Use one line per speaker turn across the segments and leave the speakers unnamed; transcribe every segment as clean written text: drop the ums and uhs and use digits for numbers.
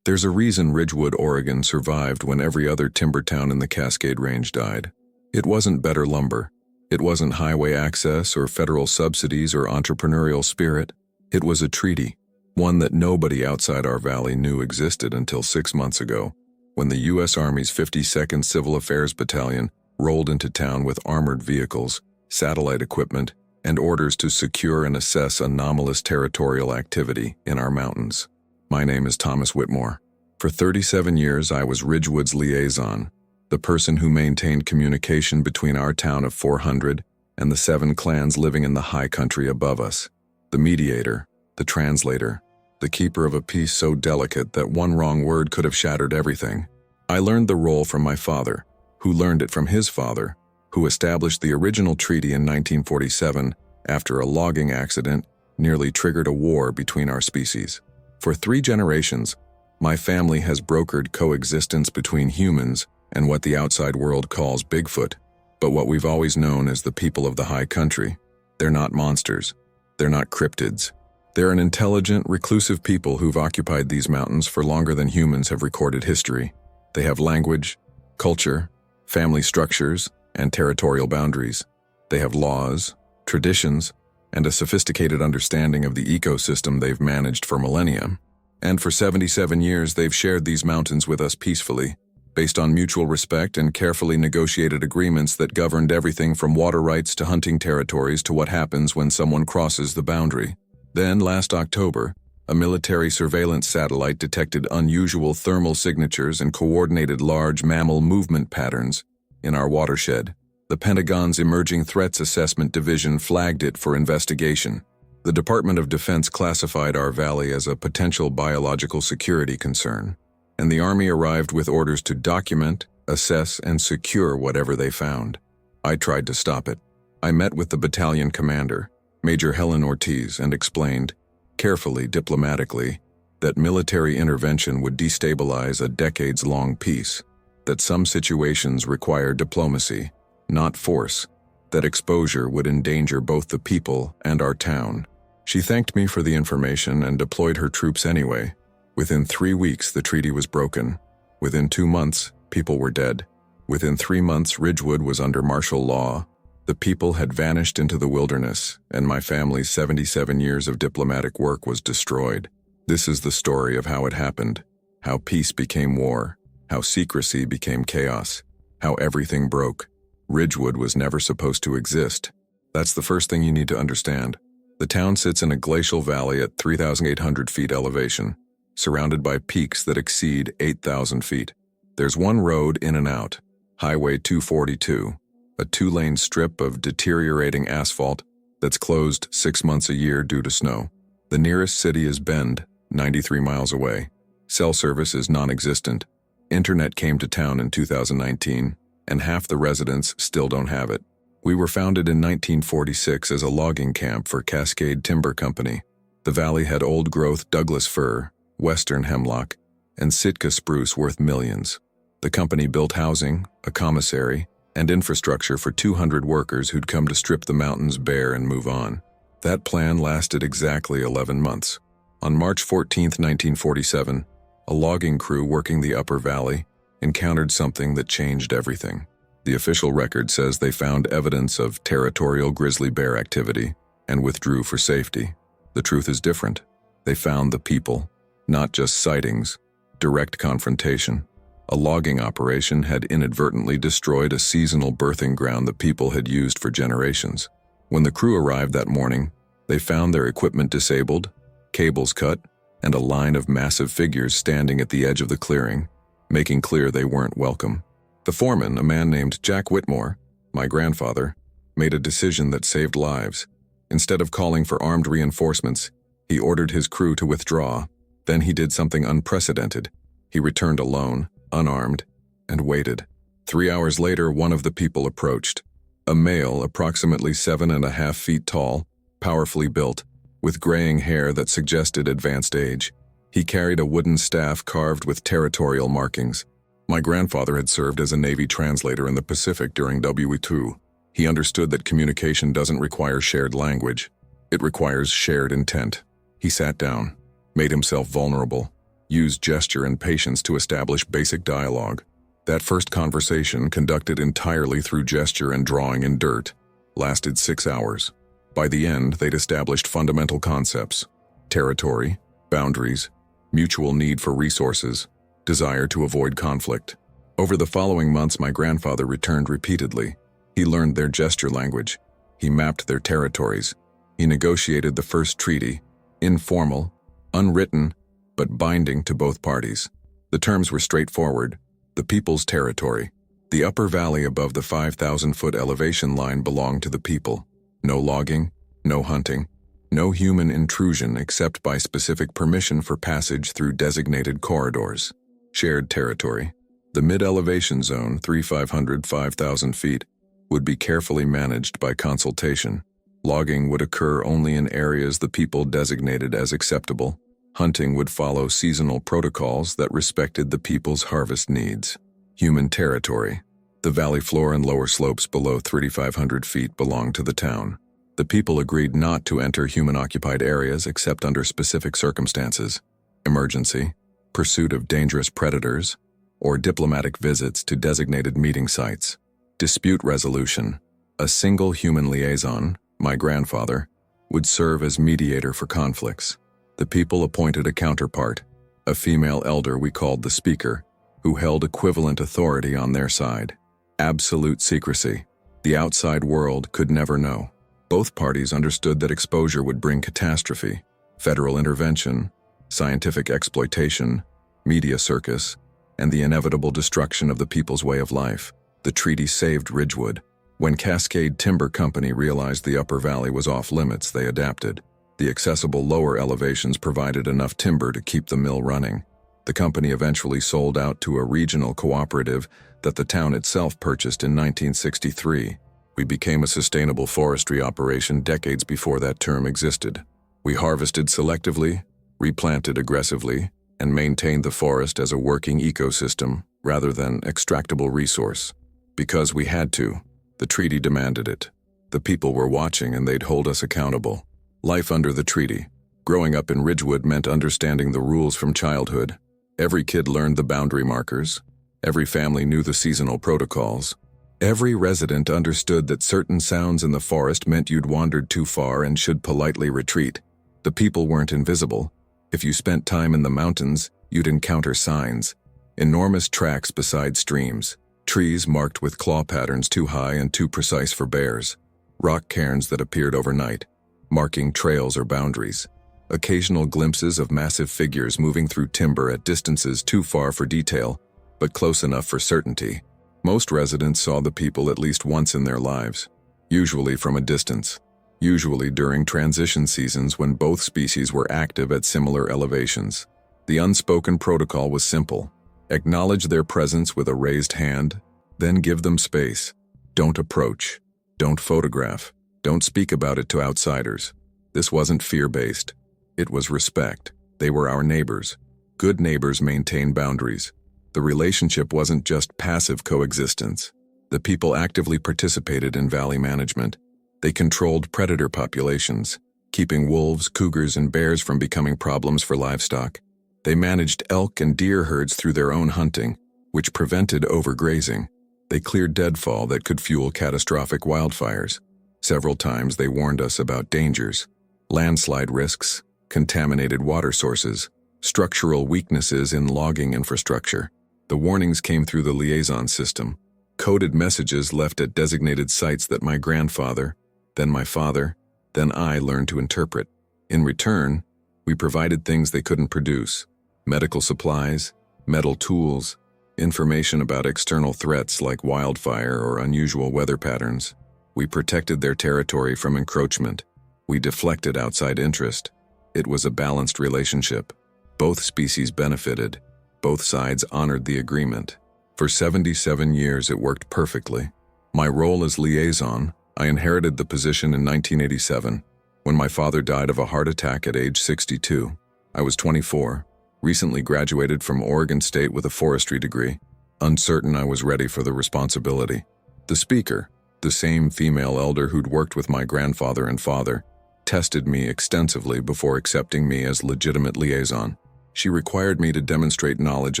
There's a reason Ridgewood, Oregon survived when every other timber town in the Cascade Range died. It wasn't better lumber. It wasn't highway access or federal subsidies or entrepreneurial spirit. It was a treaty, one that nobody outside our valley knew existed until 6 months ago, when the U.S. Army's 52nd Civil Affairs Battalion rolled into town with armored vehicles, satellite equipment, and orders to secure and assess anomalous territorial activity in our mountains. My name is Thomas Whitmore. For 37 years, I was Ridgewood's liaison, the person who maintained communication between our town of 400 and the 7 clans living in the high country above us, the mediator, the translator, the keeper of a peace so delicate that one wrong word could have shattered everything. I learned the role from my father, who learned it from his father, who established the original treaty in 1947 after a logging accident nearly triggered a war between our species. For 3 generations, my family has brokered coexistence between humans and what the outside world calls Bigfoot, but what we've always known as the people of the high country. They're not monsters. They're not cryptids. They're an intelligent, reclusive people who've occupied these mountains for longer than humans have recorded history. They have language, culture, family structures, and territorial boundaries. They have laws, traditions, and a sophisticated understanding of the ecosystem they've managed for millennia. And for 77 years, they've shared these mountains with us peacefully, based on mutual respect and carefully negotiated agreements that governed everything from water rights to hunting territories to what happens when someone crosses the boundary. Then, last October, a military surveillance satellite detected unusual thermal signatures and coordinated large mammal movement patterns in our watershed. The Pentagon's Emerging Threats Assessment Division flagged it for investigation. The Department of Defense classified our valley as a potential biological security concern, and the Army arrived with orders to document, assess, and secure whatever they found. I tried to stop it. I met with the battalion commander, Major Helen Ortiz, and explained, carefully, diplomatically, that military intervention would destabilize a decades-long peace, that some situations require diplomacy, not force, that exposure would endanger both the people and our town. She thanked me for the information and deployed her troops anyway. Within 3 weeks, the treaty was broken. Within 2 months, people were dead. Within 3 months, Ridgewood was under martial law. The people had vanished into the wilderness, and my family's 77 years of diplomatic work was destroyed. This is the story of how it happened, how peace became war, how secrecy became chaos, how everything broke. Ridgewood was never supposed to exist. That's the first thing you need to understand. The town sits in a glacial valley at 3,800 feet elevation, surrounded by peaks that exceed 8,000 feet. There's one road in and out, Highway 242, a 2-lane strip of deteriorating asphalt that's closed 6 months a year due to snow. The nearest city is Bend, 93 miles away. Cell service is non-existent. Internet came to town in 2019, and half the residents still don't have it. We were founded in 1946 as a logging camp for Cascade Timber Company. The valley had old-growth Douglas fir, western hemlock, and Sitka spruce worth millions. The company built housing, a commissary, and infrastructure for 200 workers who'd come to strip the mountains bare and move on. That plan lasted exactly 11 months. On March 14, 1947, a logging crew working the upper valley encountered something that changed everything. The official record says they found evidence of territorial grizzly bear activity and withdrew for safety. The truth is different. They found the people, not just sightings, direct confrontation. A logging operation had inadvertently destroyed a seasonal birthing ground the people had used for generations. When the crew arrived that morning, they found their equipment disabled, cables cut, and a line of massive figures standing at the edge of the clearing, making clear they weren't welcome. The foreman, a man named Jack Whitmore, my grandfather, made a decision that saved lives. Instead of calling for armed reinforcements, he ordered his crew to withdraw. Then he did something unprecedented. He returned alone, unarmed, and waited. 3 hours later, one of the people approached. A male, approximately 7.5 feet tall, powerfully built, with graying hair that suggested advanced age. He carried a wooden staff carved with territorial markings. My grandfather had served as a Navy translator in the Pacific during WE2. He understood that communication doesn't require shared language. It requires shared intent. He sat down, made himself vulnerable, used gesture and patience to establish basic dialogue. That first conversation, conducted entirely through gesture and drawing in dirt, lasted 6 hours. By the end, they'd established fundamental concepts: territory, boundaries, mutual need for resources, desire to avoid conflict. Over the following months, my grandfather returned repeatedly. He learned their gesture language. He mapped their territories. He negotiated the first treaty, informal, unwritten, but binding to both parties. The terms were straightforward: the people's territory. The upper valley above the 5,000-foot elevation line belonged to the people. No logging, no hunting, no human intrusion except by specific permission for passage through designated corridors. Shared territory. The mid-elevation zone, 5,000 feet, would be carefully managed by consultation. Logging would occur only in areas the people designated as acceptable. Hunting would follow seasonal protocols that respected the people's harvest needs. Human territory. The valley floor and lower slopes below 3,500 feet belonged to the town. The people agreed not to enter human-occupied areas except under specific circumstances: emergency, pursuit of dangerous predators, or diplomatic visits to designated meeting sites. Dispute resolution. A single human liaison, my grandfather, would serve as mediator for conflicts. The people appointed a counterpart, a female elder we called the speaker, who held equivalent authority on their side. Absolute secrecy. The outside world could never know. Both parties understood that exposure would bring catastrophe: federal intervention, scientific exploitation, media circus, and the inevitable destruction of the people's way of life. The treaty saved Ridgewood. When Cascade Timber Company realized the upper valley was off limits, they adapted. The accessible lower elevations provided enough timber to keep the mill running. The company eventually sold out to a regional cooperative that the town itself purchased in 1963. We became a sustainable forestry operation decades before that term existed. We harvested selectively, replanted aggressively, and maintained the forest as a working ecosystem rather than extractable resource. Because we had to. The treaty demanded it. The people were watching and they'd hold us accountable. Life under the treaty. Growing up in Ridgewood meant understanding the rules from childhood. Every kid learned the boundary markers. Every family knew the seasonal protocols. Every resident understood that certain sounds in the forest meant you'd wandered too far and should politely retreat. The people weren't invisible. If you spent time in the mountains, you'd encounter signs. Enormous tracks beside streams. Trees marked with claw patterns too high and too precise for bears. Rock cairns that appeared overnight, marking trails or boundaries. Occasional glimpses of massive figures moving through timber at distances too far for detail, but close enough for certainty. Most residents saw the people at least once in their lives, usually from a distance, usually during transition seasons when both species were active at similar elevations. The unspoken protocol was simple: acknowledge their presence with a raised hand, then give them space. Don't approach. Don't photograph. Don't speak about it to outsiders. This wasn't fear-based. It was respect. They were our neighbors. Good neighbors maintain boundaries. The relationship wasn't just passive coexistence. The people actively participated in valley management. They controlled predator populations, keeping wolves, cougars, and bears from becoming problems for livestock. They managed elk and deer herds through their own hunting, which prevented overgrazing. They cleared deadfall that could fuel catastrophic wildfires. Several times they warned us about dangers: landslide risks, contaminated water sources, structural weaknesses in logging infrastructure. The warnings came through the liaison system, coded messages left at designated sites that my grandfather, then my father, then I learned to interpret. In return, we provided things they couldn't produce: medical supplies, metal tools, information about external threats like wildfire or unusual weather patterns. We protected their territory from encroachment. We deflected outside interest. It was a balanced relationship. Both species benefited. Both sides honored the agreement. For 77 years it worked perfectly. My role as liaison, I inherited the position in 1987, when my father died of a heart attack at age 62. I was 24, recently graduated from Oregon State with a forestry degree, uncertain I was ready for the responsibility. The speaker, the same female elder who'd worked with my grandfather and father, tested me extensively before accepting me as legitimate liaison. She required me to demonstrate knowledge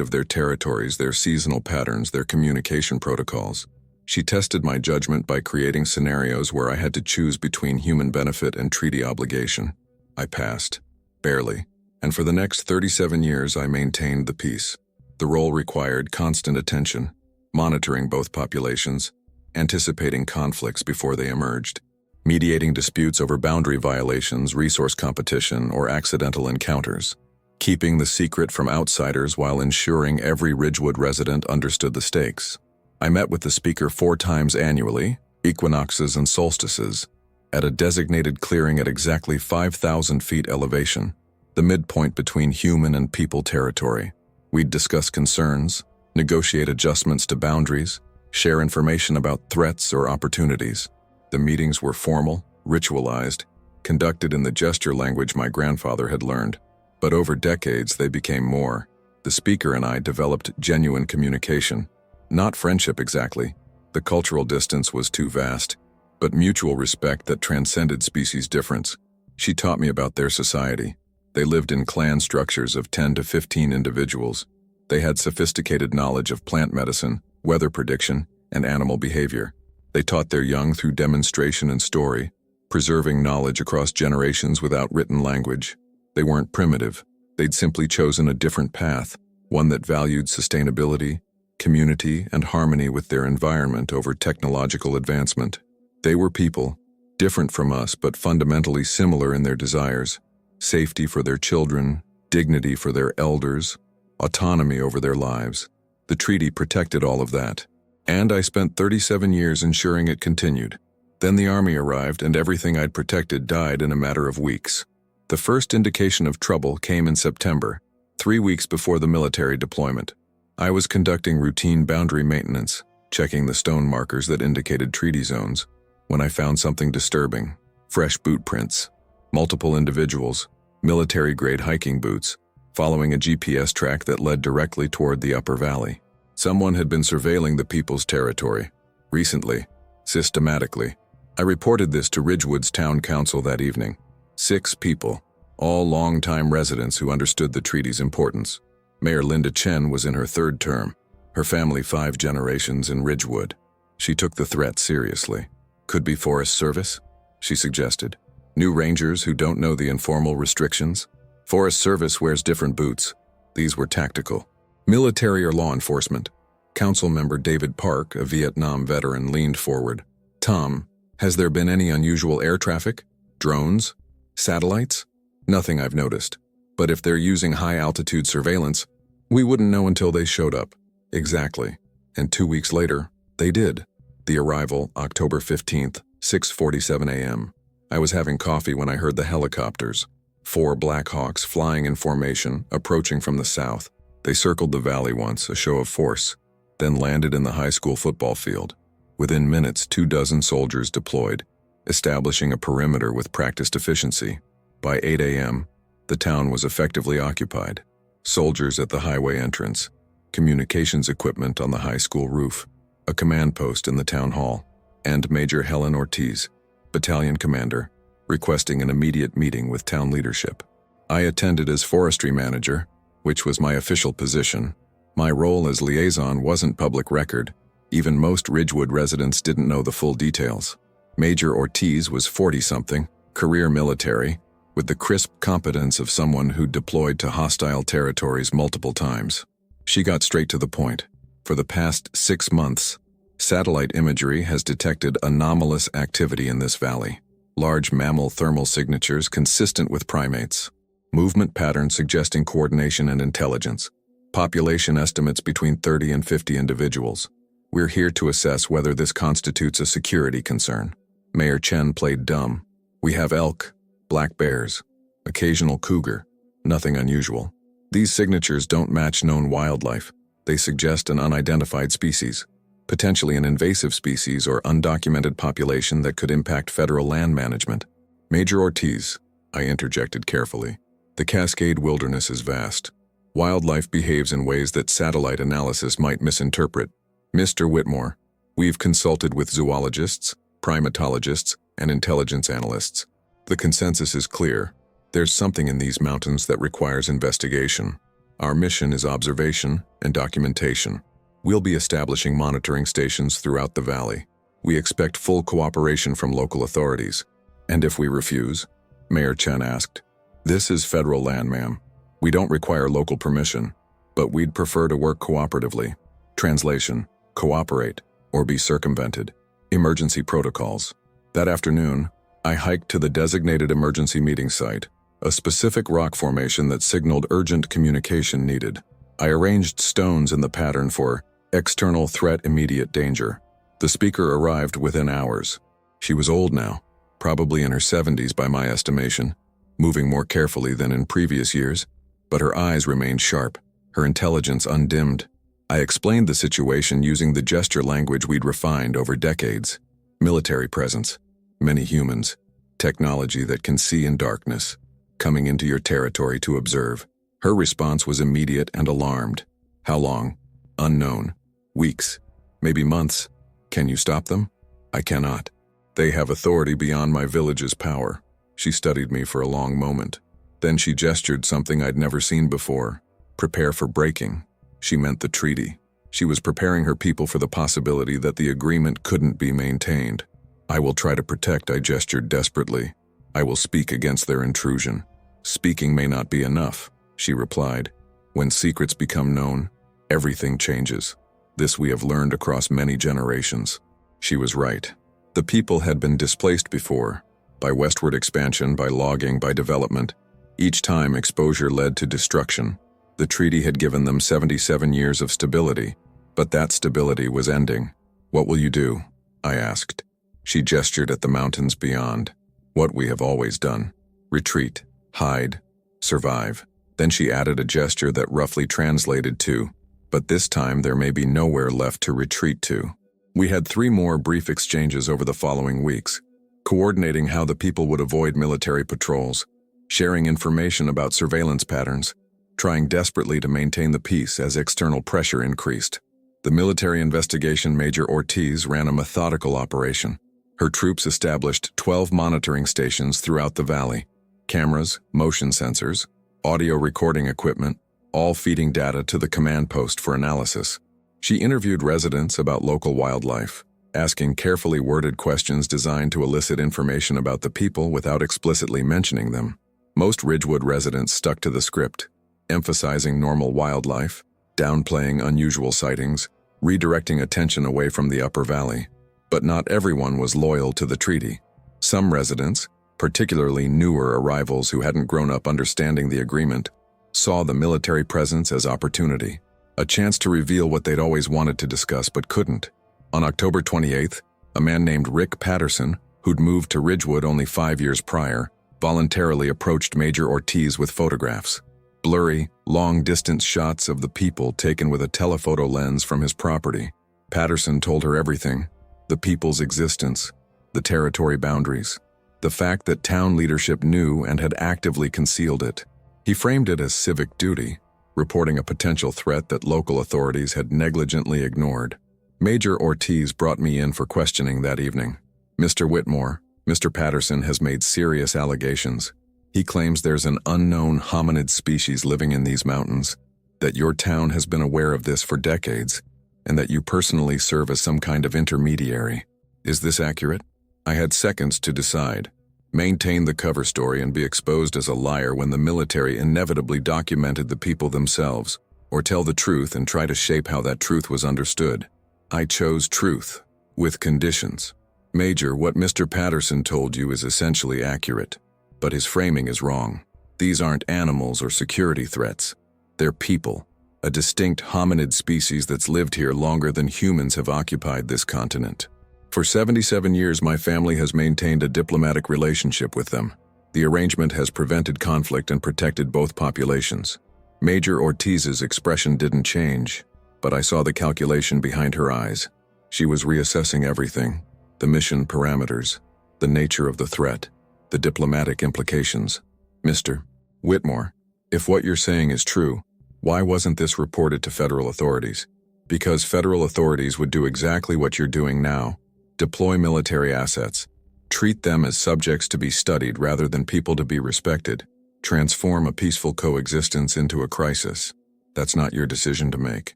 of their territories, their seasonal patterns, their communication protocols. She tested my judgment by creating scenarios where I had to choose between human benefit and treaty obligation. I passed. Barely. And for the next 37 years, I maintained the peace. The role required constant attention, monitoring both populations, anticipating conflicts before they emerged, mediating disputes over boundary violations, resource competition, or accidental encounters, keeping the secret from outsiders while ensuring every Ridgewood resident understood the stakes. I met with the speaker 4 times annually, equinoxes and solstices, at a designated clearing at exactly 5,000 feet elevation, the midpoint between human and people territory. We'd discuss concerns, negotiate adjustments to boundaries, share information about threats or opportunities. The meetings were formal, ritualized, conducted in the gesture language my grandfather had learned. But over decades, they became more. The speaker and I developed genuine communication. Not friendship exactly. The cultural distance was too vast, but mutual respect that transcended species difference. She taught me about their society. They lived in clan structures of 10 to 15 individuals. They had sophisticated knowledge of plant medicine, weather prediction, and animal behavior. They taught their young through demonstration and story, preserving knowledge across generations without written language. They weren't primitive. They'd simply chosen a different path, one that valued sustainability, community, and harmony with their environment over technological advancement. They were people, different from us but fundamentally similar in their desires. Safety for their children, dignity for their elders, autonomy over their lives. The treaty protected all of that. And I spent 37 years ensuring it continued. Then the army arrived and everything I'd protected died in a matter of weeks. The first indication of trouble came in September, 3 weeks before the military deployment. I was conducting routine boundary maintenance, checking the stone markers that indicated treaty zones, when I found something disturbing. Fresh boot prints. Multiple individuals, military-grade hiking boots, following a GPS track that led directly toward the upper valley. Someone had been surveilling the people's territory. Recently, systematically. I reported this to Ridgewood's town council that evening. 6 people, all long-time residents who understood the treaty's importance. Mayor Linda Chen was in her 3rd term. Her family 5 generations in Ridgewood. She took the threat seriously. Could be Forest Service, she suggested. New rangers who don't know the informal restrictions. Forest Service wears different boots. These were tactical. Military or law enforcement. Council member David Park, a Vietnam veteran, leaned forward. Tom, has there been any unusual air traffic? Drones? Satellites? Nothing I've noticed. But if they're using high-altitude surveillance, we wouldn't know until they showed up. Exactly. And 2 weeks later, they did. The arrival, October 15th, 6:47 a.m. I was having coffee when I heard the helicopters. 4 Black Hawks flying in formation, approaching from the south. They circled the valley once, a show of force, then landed in the high school football field. Within minutes, 24 soldiers deployed, establishing a perimeter with practiced efficiency. By 8 a.m., the town was effectively occupied. Soldiers at the highway entrance, communications equipment on the high school roof, a command post in the town hall, and Major Helen Ortiz, battalion commander, requesting an immediate meeting with town leadership. I attended as forestry manager, which was my official position. My role as liaison wasn't public record. Even most Ridgewood residents didn't know the full details. Major Ortiz was 40-something, career military, with the crisp competence of someone who'd deployed to hostile territories multiple times. She got straight to the point. For the past 6 months, satellite imagery has detected anomalous activity in this valley. Large mammal thermal signatures consistent with primates. Movement patterns suggesting coordination and intelligence. Population estimates between 30 and 50 individuals. We're here to assess whether this constitutes a security concern. Mayor Chen played dumb. We have elk, black bears, occasional cougar, nothing unusual. These signatures don't match known wildlife. They suggest an unidentified species, potentially an invasive species or undocumented population that could impact federal land management. Major Ortiz, I interjected carefully, the Cascade Wilderness is vast. Wildlife behaves in ways that satellite analysis might misinterpret. Mr. Whitmore, we've consulted with zoologists, primatologists, and intelligence analysts. The consensus is clear. There's something in these mountains that requires investigation. Our mission is observation and documentation. We'll be establishing monitoring stations throughout the valley. We expect full cooperation from local authorities. And if we refuse? Mayor Chen asked. This is federal land, ma'am. We don't require local permission, but we'd prefer to work cooperatively. Translation: cooperate or be circumvented. Emergency protocols. That afternoon, I hiked to the designated emergency meeting site, a specific rock formation that signaled urgent communication needed. I arranged stones in the pattern for external threat, immediate danger. The speaker arrived within hours. She was old now, probably in her 70s by my estimation, moving more carefully than in previous years, but her eyes remained sharp, her intelligence undimmed. I explained the situation using the gesture language we'd refined over decades. Military presence, many humans, technology that can see in darkness, coming into your territory to observe. Her response was immediate and alarmed. How long? Unknown. Weeks. Maybe months. Can you stop them? I cannot. They have authority beyond my village's power. She studied me for a long moment. Then she gestured something I'd never seen before. Prepare for breaking. She meant the treaty. She was preparing her people for the possibility that the agreement couldn't be maintained. I will try to protect, I gestured desperately. I will speak against their intrusion. Speaking may not be enough, she replied. When secrets become known, everything changes. This we have learned across many generations. She was right. The people had been displaced before, by westward expansion, by logging, by development. Each time exposure led to destruction. The treaty had given them 77 years of stability, but that stability was ending. What will you do? I asked. She gestured at the mountains beyond. What we have always done. Retreat, hide, survive. Then she added a gesture that roughly translated to, but this time there may be nowhere left to retreat to. We had 3 more brief exchanges over the following weeks, coordinating how the people would avoid military patrols, sharing information about surveillance patterns, trying desperately to maintain the peace as external pressure increased. The military investigation Major Ortiz ran a methodical operation. Her troops established 12 monitoring stations throughout the valley, cameras, motion sensors, audio recording equipment, all feeding data to the command post for analysis. She interviewed residents about local wildlife, asking carefully worded questions designed to elicit information about the people without explicitly mentioning them. Most Ridgewood residents stuck to the script, emphasizing normal wildlife, downplaying unusual sightings, redirecting attention away from the upper valley. But not everyone was loyal to the treaty. Some residents, particularly newer arrivals who hadn't grown up understanding the agreement, saw the military presence as opportunity, a chance to reveal what they'd always wanted to discuss but couldn't. On October 28th, a man named Rick Patterson, who'd moved to Ridgewood only 5 years prior, voluntarily approached Major Ortiz with photographs. Blurry, long-distance shots of the people taken with a telephoto lens from his property. Patterson told her everything: the people's existence, the territory boundaries, the fact that town leadership knew and had actively concealed it. He framed it as civic duty, reporting a potential threat that local authorities had negligently ignored. Major Ortiz brought me in for questioning that evening. Mr. Whitmore, Mr. Patterson has made serious allegations. He claims there's an unknown hominid species living in these mountains, that your town has been aware of this for decades, and that you personally serve as some kind of intermediary. Is this accurate? I had seconds to decide. Maintain the cover story and be exposed as a liar when the military inevitably documented the people themselves, or tell the truth and try to shape how that truth was understood. I chose truth, with conditions. Major, what Mr. Patterson told you is essentially accurate, but his framing is wrong. These aren't animals or security threats. They're people, a distinct hominid species that's lived here longer than humans have occupied this continent. For 77 years, my family has maintained a diplomatic relationship with them. The arrangement has prevented conflict and protected both populations. Major Ortiz's expression didn't change, but I saw the calculation behind her eyes. She was reassessing everything: the mission parameters, the nature of the threat, the diplomatic implications. Mr. Whitmore, if what you're saying is true, why wasn't this reported to federal authorities? Because federal authorities would do exactly what you're doing now: deploy military assets, treat them as subjects to be studied rather than people to be respected. Transform a peaceful coexistence into a crisis. That's not your decision to make.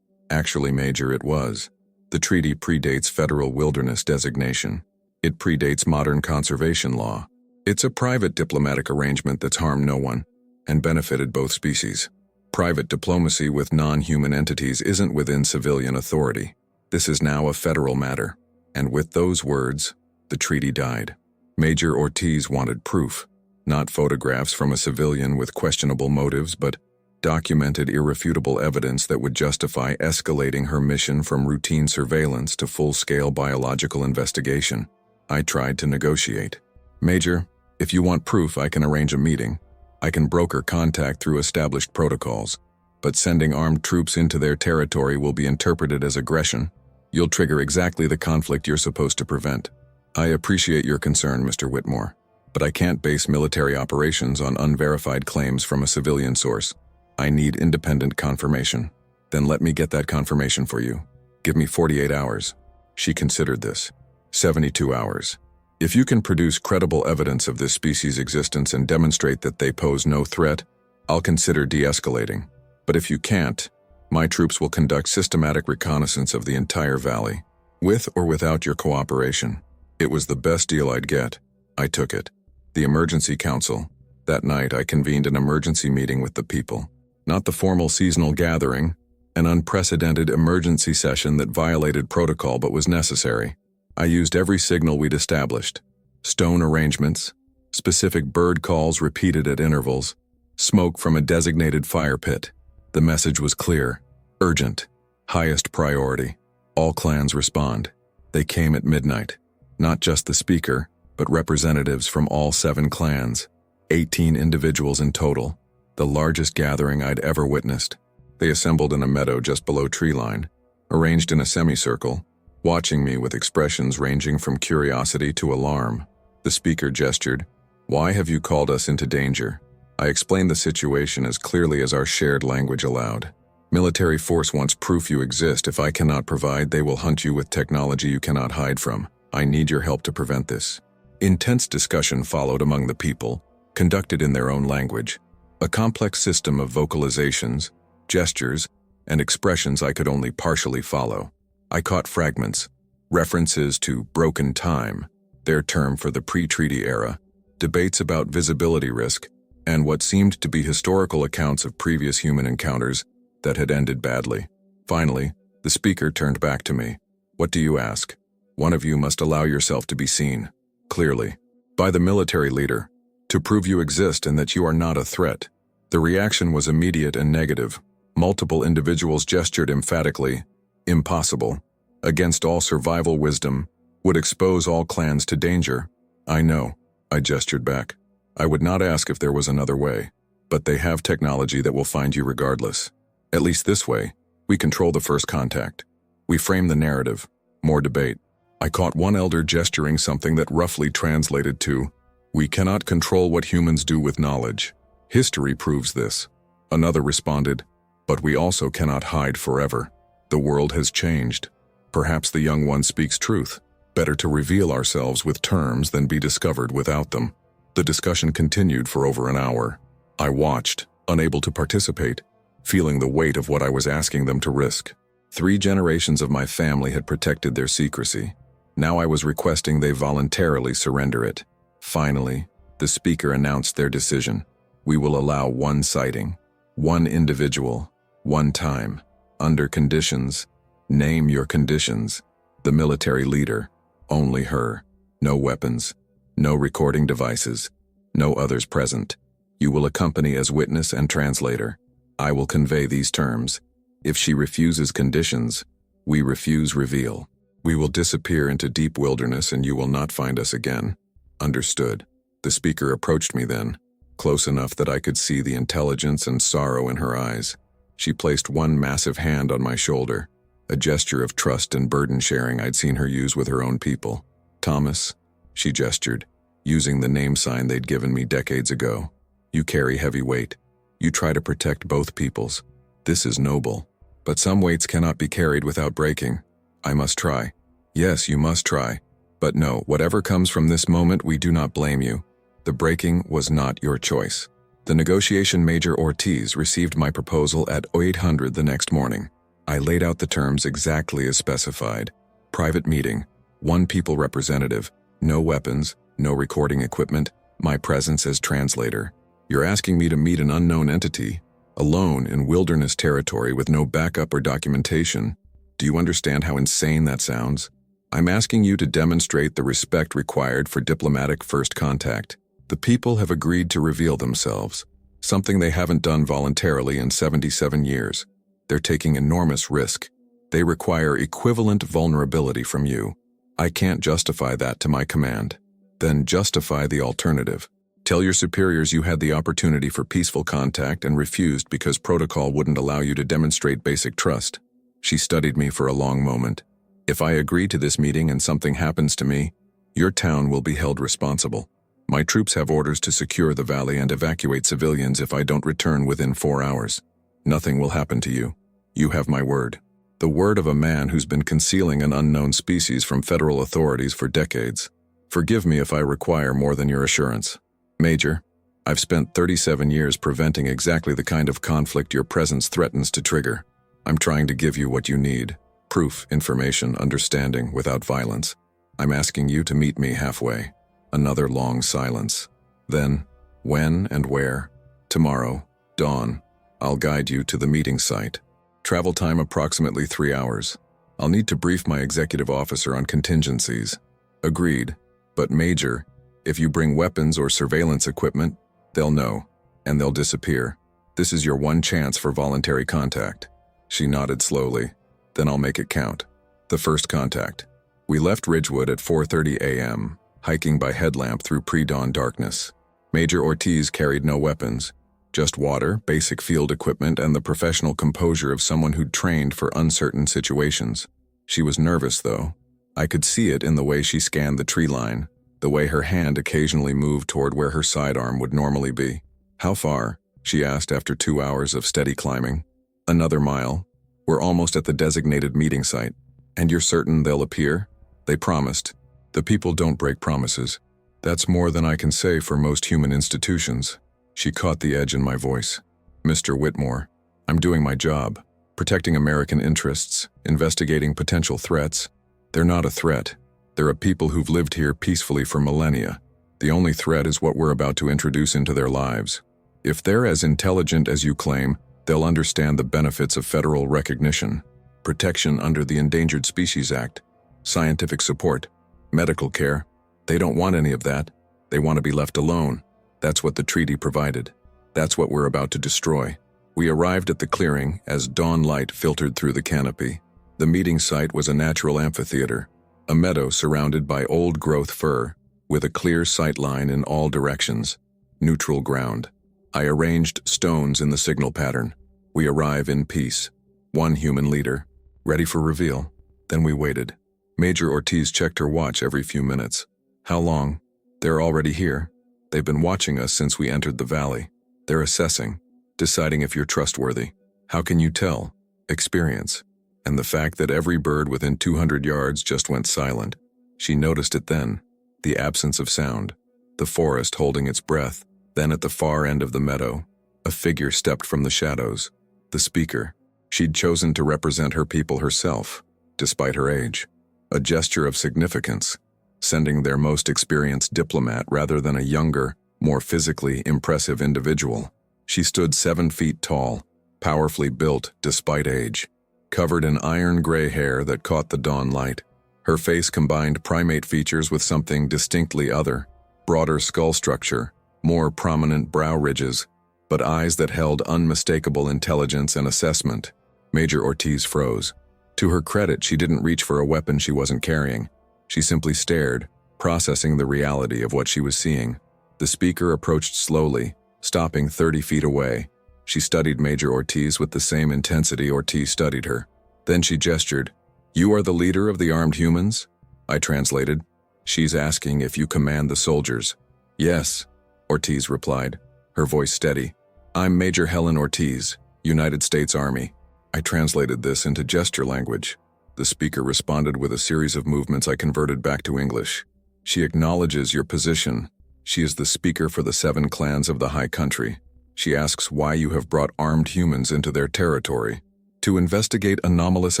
Actually, Major, it was. The treaty predates federal wilderness designation. It predates modern conservation law. It's a private diplomatic arrangement that's harmed no one and benefited both species. Private diplomacy with non-human entities isn't within civilian authority. This is now a federal matter. And with those words, the treaty died. Major Ortiz wanted proof, not photographs from a civilian with questionable motives, but documented irrefutable evidence that would justify escalating her mission from routine surveillance to full-scale biological investigation. I tried to negotiate. Major, if you want proof, I can arrange a meeting. I can broker contact through established protocols, but sending armed troops into their territory will be interpreted as aggression. You'll trigger exactly the conflict you're supposed to prevent. I appreciate your concern, Mr. Whitmore, but I can't base military operations on unverified claims from a civilian source. I need independent confirmation. Then let me get that confirmation for you. Give me 48 hours. She considered this. 72 hours. If you can produce credible evidence of this species' existence and demonstrate that they pose no threat, I'll consider de-escalating. But if you can't, my troops will conduct systematic reconnaissance of the entire valley, with or without your cooperation. It was the best deal I'd get. I took it. The emergency council. That night, I convened an emergency meeting with the people. Not the formal seasonal gathering, an unprecedented emergency session that violated protocol but was necessary. I used every signal we'd established. Stone arrangements, specific bird calls repeated at intervals, smoke from a designated fire pit. The message was clear, urgent, highest priority. All clans respond. They came at midnight. Not just the speaker, but representatives from all 7 clans, 18 individuals in total, the largest gathering I'd ever witnessed. They assembled in a meadow just below treeline, arranged in a semicircle, watching me with expressions ranging from curiosity to alarm. The speaker gestured. "Why have you called us into danger?" I explained the situation as clearly as our shared language allowed. "Military force wants proof you exist. If I cannot provide, they will hunt you with technology you cannot hide from. I need your help to prevent this." Intense discussion followed among the people, conducted in their own language. A complex system of vocalizations, gestures, and expressions I could only partially follow. I caught fragments, references to broken time, their term for the pre-treaty era, debates about visibility risk, and what seemed to be historical accounts of previous human encounters that had ended badly. Finally, the speaker turned back to me. "What do you ask? One of you must allow yourself to be seen, clearly, by the military leader, to prove you exist and that you are not a threat." The reaction was immediate and negative. Multiple individuals gestured emphatically. "Impossible. Against all survival wisdom, would expose all clans to danger." "I know," I gestured back. "I would not ask if there was another way. But they have technology that will find you regardless. At least this way, we control the first contact. We frame the narrative. More debate." I caught one elder gesturing something that roughly translated to, "We cannot control what humans do with knowledge. History proves this." Another responded, "But we also cannot hide forever. The world has changed. Perhaps the young one speaks truth. Better to reveal ourselves with terms than be discovered without them." The discussion continued for over an hour. I watched, unable to participate, feeling the weight of what I was asking them to risk. 3 generations of my family had protected their secrecy. Now I was requesting they voluntarily surrender it. Finally, the speaker announced their decision. "We will allow 1 sighting, 1 individual, 1 time, under conditions. Name your conditions." The military leader, only her. No weapons, no recording devices, no others present. You will accompany as witness and translator. I will convey these terms. If she refuses conditions, we refuse reveal. We will disappear into deep wilderness and you will not find us again. Understood. The speaker approached me then, close enough that I could see the intelligence and sorrow in her eyes. She placed one massive hand on my shoulder, a gesture of trust and burden sharing I'd seen her use with her own people. "Thomas," she gestured, using the name sign they'd given me decades ago. "You carry heavy weight. You try to protect both peoples. This is noble. But some weights cannot be carried without breaking. I must try. Yes, you must try. But no, whatever comes from this moment, we do not blame you. The breaking was not your choice. The negotiation Major Ortiz received my proposal at 800 the next morning. I laid out the terms exactly as specified. Private meeting, 1 people representative, no weapons, no recording equipment, my presence as translator. You're asking me to meet an unknown entity, alone in wilderness territory with no backup or documentation. Do you understand how insane that sounds? I'm asking you to demonstrate the respect required for diplomatic first contact. The people have agreed to reveal themselves, something they haven't done voluntarily in 77 years. They're taking enormous risk. They require equivalent vulnerability from you. I can't justify that to my command. Then justify the alternative. Tell your superiors you had the opportunity for peaceful contact and refused because protocol wouldn't allow you to demonstrate basic trust. She studied me for a long moment. If I agree to this meeting and something happens to me, your town will be held responsible. My troops have orders to secure the valley and evacuate civilians if I don't return within 4 hours. Nothing will happen to you. You have my word. The word of a man who's been concealing an unknown species from federal authorities for decades. Forgive me if I require more than your assurance. Major, I've spent 37 years preventing exactly the kind of conflict your presence threatens to trigger. I'm trying to give you what you need. Proof, information, understanding, without violence. I'm asking you to meet me halfway. Another long silence. Then, when and where? Tomorrow, dawn. I'll guide you to the meeting site. Travel time approximately 3 hours. I'll need to brief my executive officer on contingencies. Agreed. But Major, if you bring weapons or surveillance equipment, they'll know, and they'll disappear. This is your one chance for voluntary contact. She nodded slowly. Then I'll make it count. The first contact. We left Ridgewood at 4:30 a.m., hiking by headlamp through pre-dawn darkness. Major Ortiz carried no weapons, just water, basic field equipment, and the professional composure of someone who'd trained for uncertain situations. She was nervous, though. I could see it in the way she scanned the tree line, the way her hand occasionally moved toward where her sidearm would normally be. How far? She asked after 2 hours of steady climbing. Another mile. We're almost at the designated meeting site. And you're certain they'll appear? They promised. The people don't break promises. That's more than I can say for most human institutions. She caught the edge in my voice. Mr. Whitmore, I'm doing my job, protecting American interests, investigating potential threats. They're not a threat. They're a people who've lived here peacefully for millennia. The only threat is what we're about to introduce into their lives. If they're as intelligent as you claim, they'll understand the benefits of federal recognition, protection under the Endangered Species Act, scientific support, medical care. They don't want any of that. They want to be left alone. That's what the treaty provided. That's what we're about to destroy. We arrived at the clearing as dawn light filtered through the canopy. The meeting site was a natural amphitheater, a meadow surrounded by old-growth fir, with a clear sight line in all directions, neutral ground. I arranged stones in the signal pattern. We arrive in peace. One human leader, ready for reveal. Then we waited. Major Ortiz checked her watch every few minutes. How long? They're already here. They've been watching us since we entered the valley. They're assessing, deciding if you're trustworthy. How can you tell? Experience. And the fact that every bird within 200 yards just went silent. She noticed it then. The absence of sound. The forest holding its breath. Then at the far end of the meadow, a figure stepped from the shadows. The speaker. She'd chosen to represent her people herself, despite her age. A gesture of significance, sending their most experienced diplomat rather than a younger, more physically impressive individual. She stood 7 feet tall, powerfully built despite age, covered in iron gray hair that caught the dawn light. Her face combined primate features with something distinctly other, broader skull structure, more prominent brow ridges, but eyes that held unmistakable intelligence and assessment. Major Ortiz froze. To her credit, she didn't reach for a weapon she wasn't carrying. She simply stared, processing the reality of what she was seeing. The speaker approached slowly, stopping 30 feet away. She studied Major Ortiz with the same intensity Ortiz studied her. Then she gestured. "You are the leader of the armed humans?" I translated. "She's asking if you command the soldiers." "Yes," Ortiz replied, her voice steady. "I'm Major Helen Ortiz, United States Army." I translated this into gesture language. The speaker responded with a series of movements I converted back to English. "She acknowledges your position. She is the speaker for the 7 clans of the High Country. She asks why you have brought armed humans into their territory, to investigate anomalous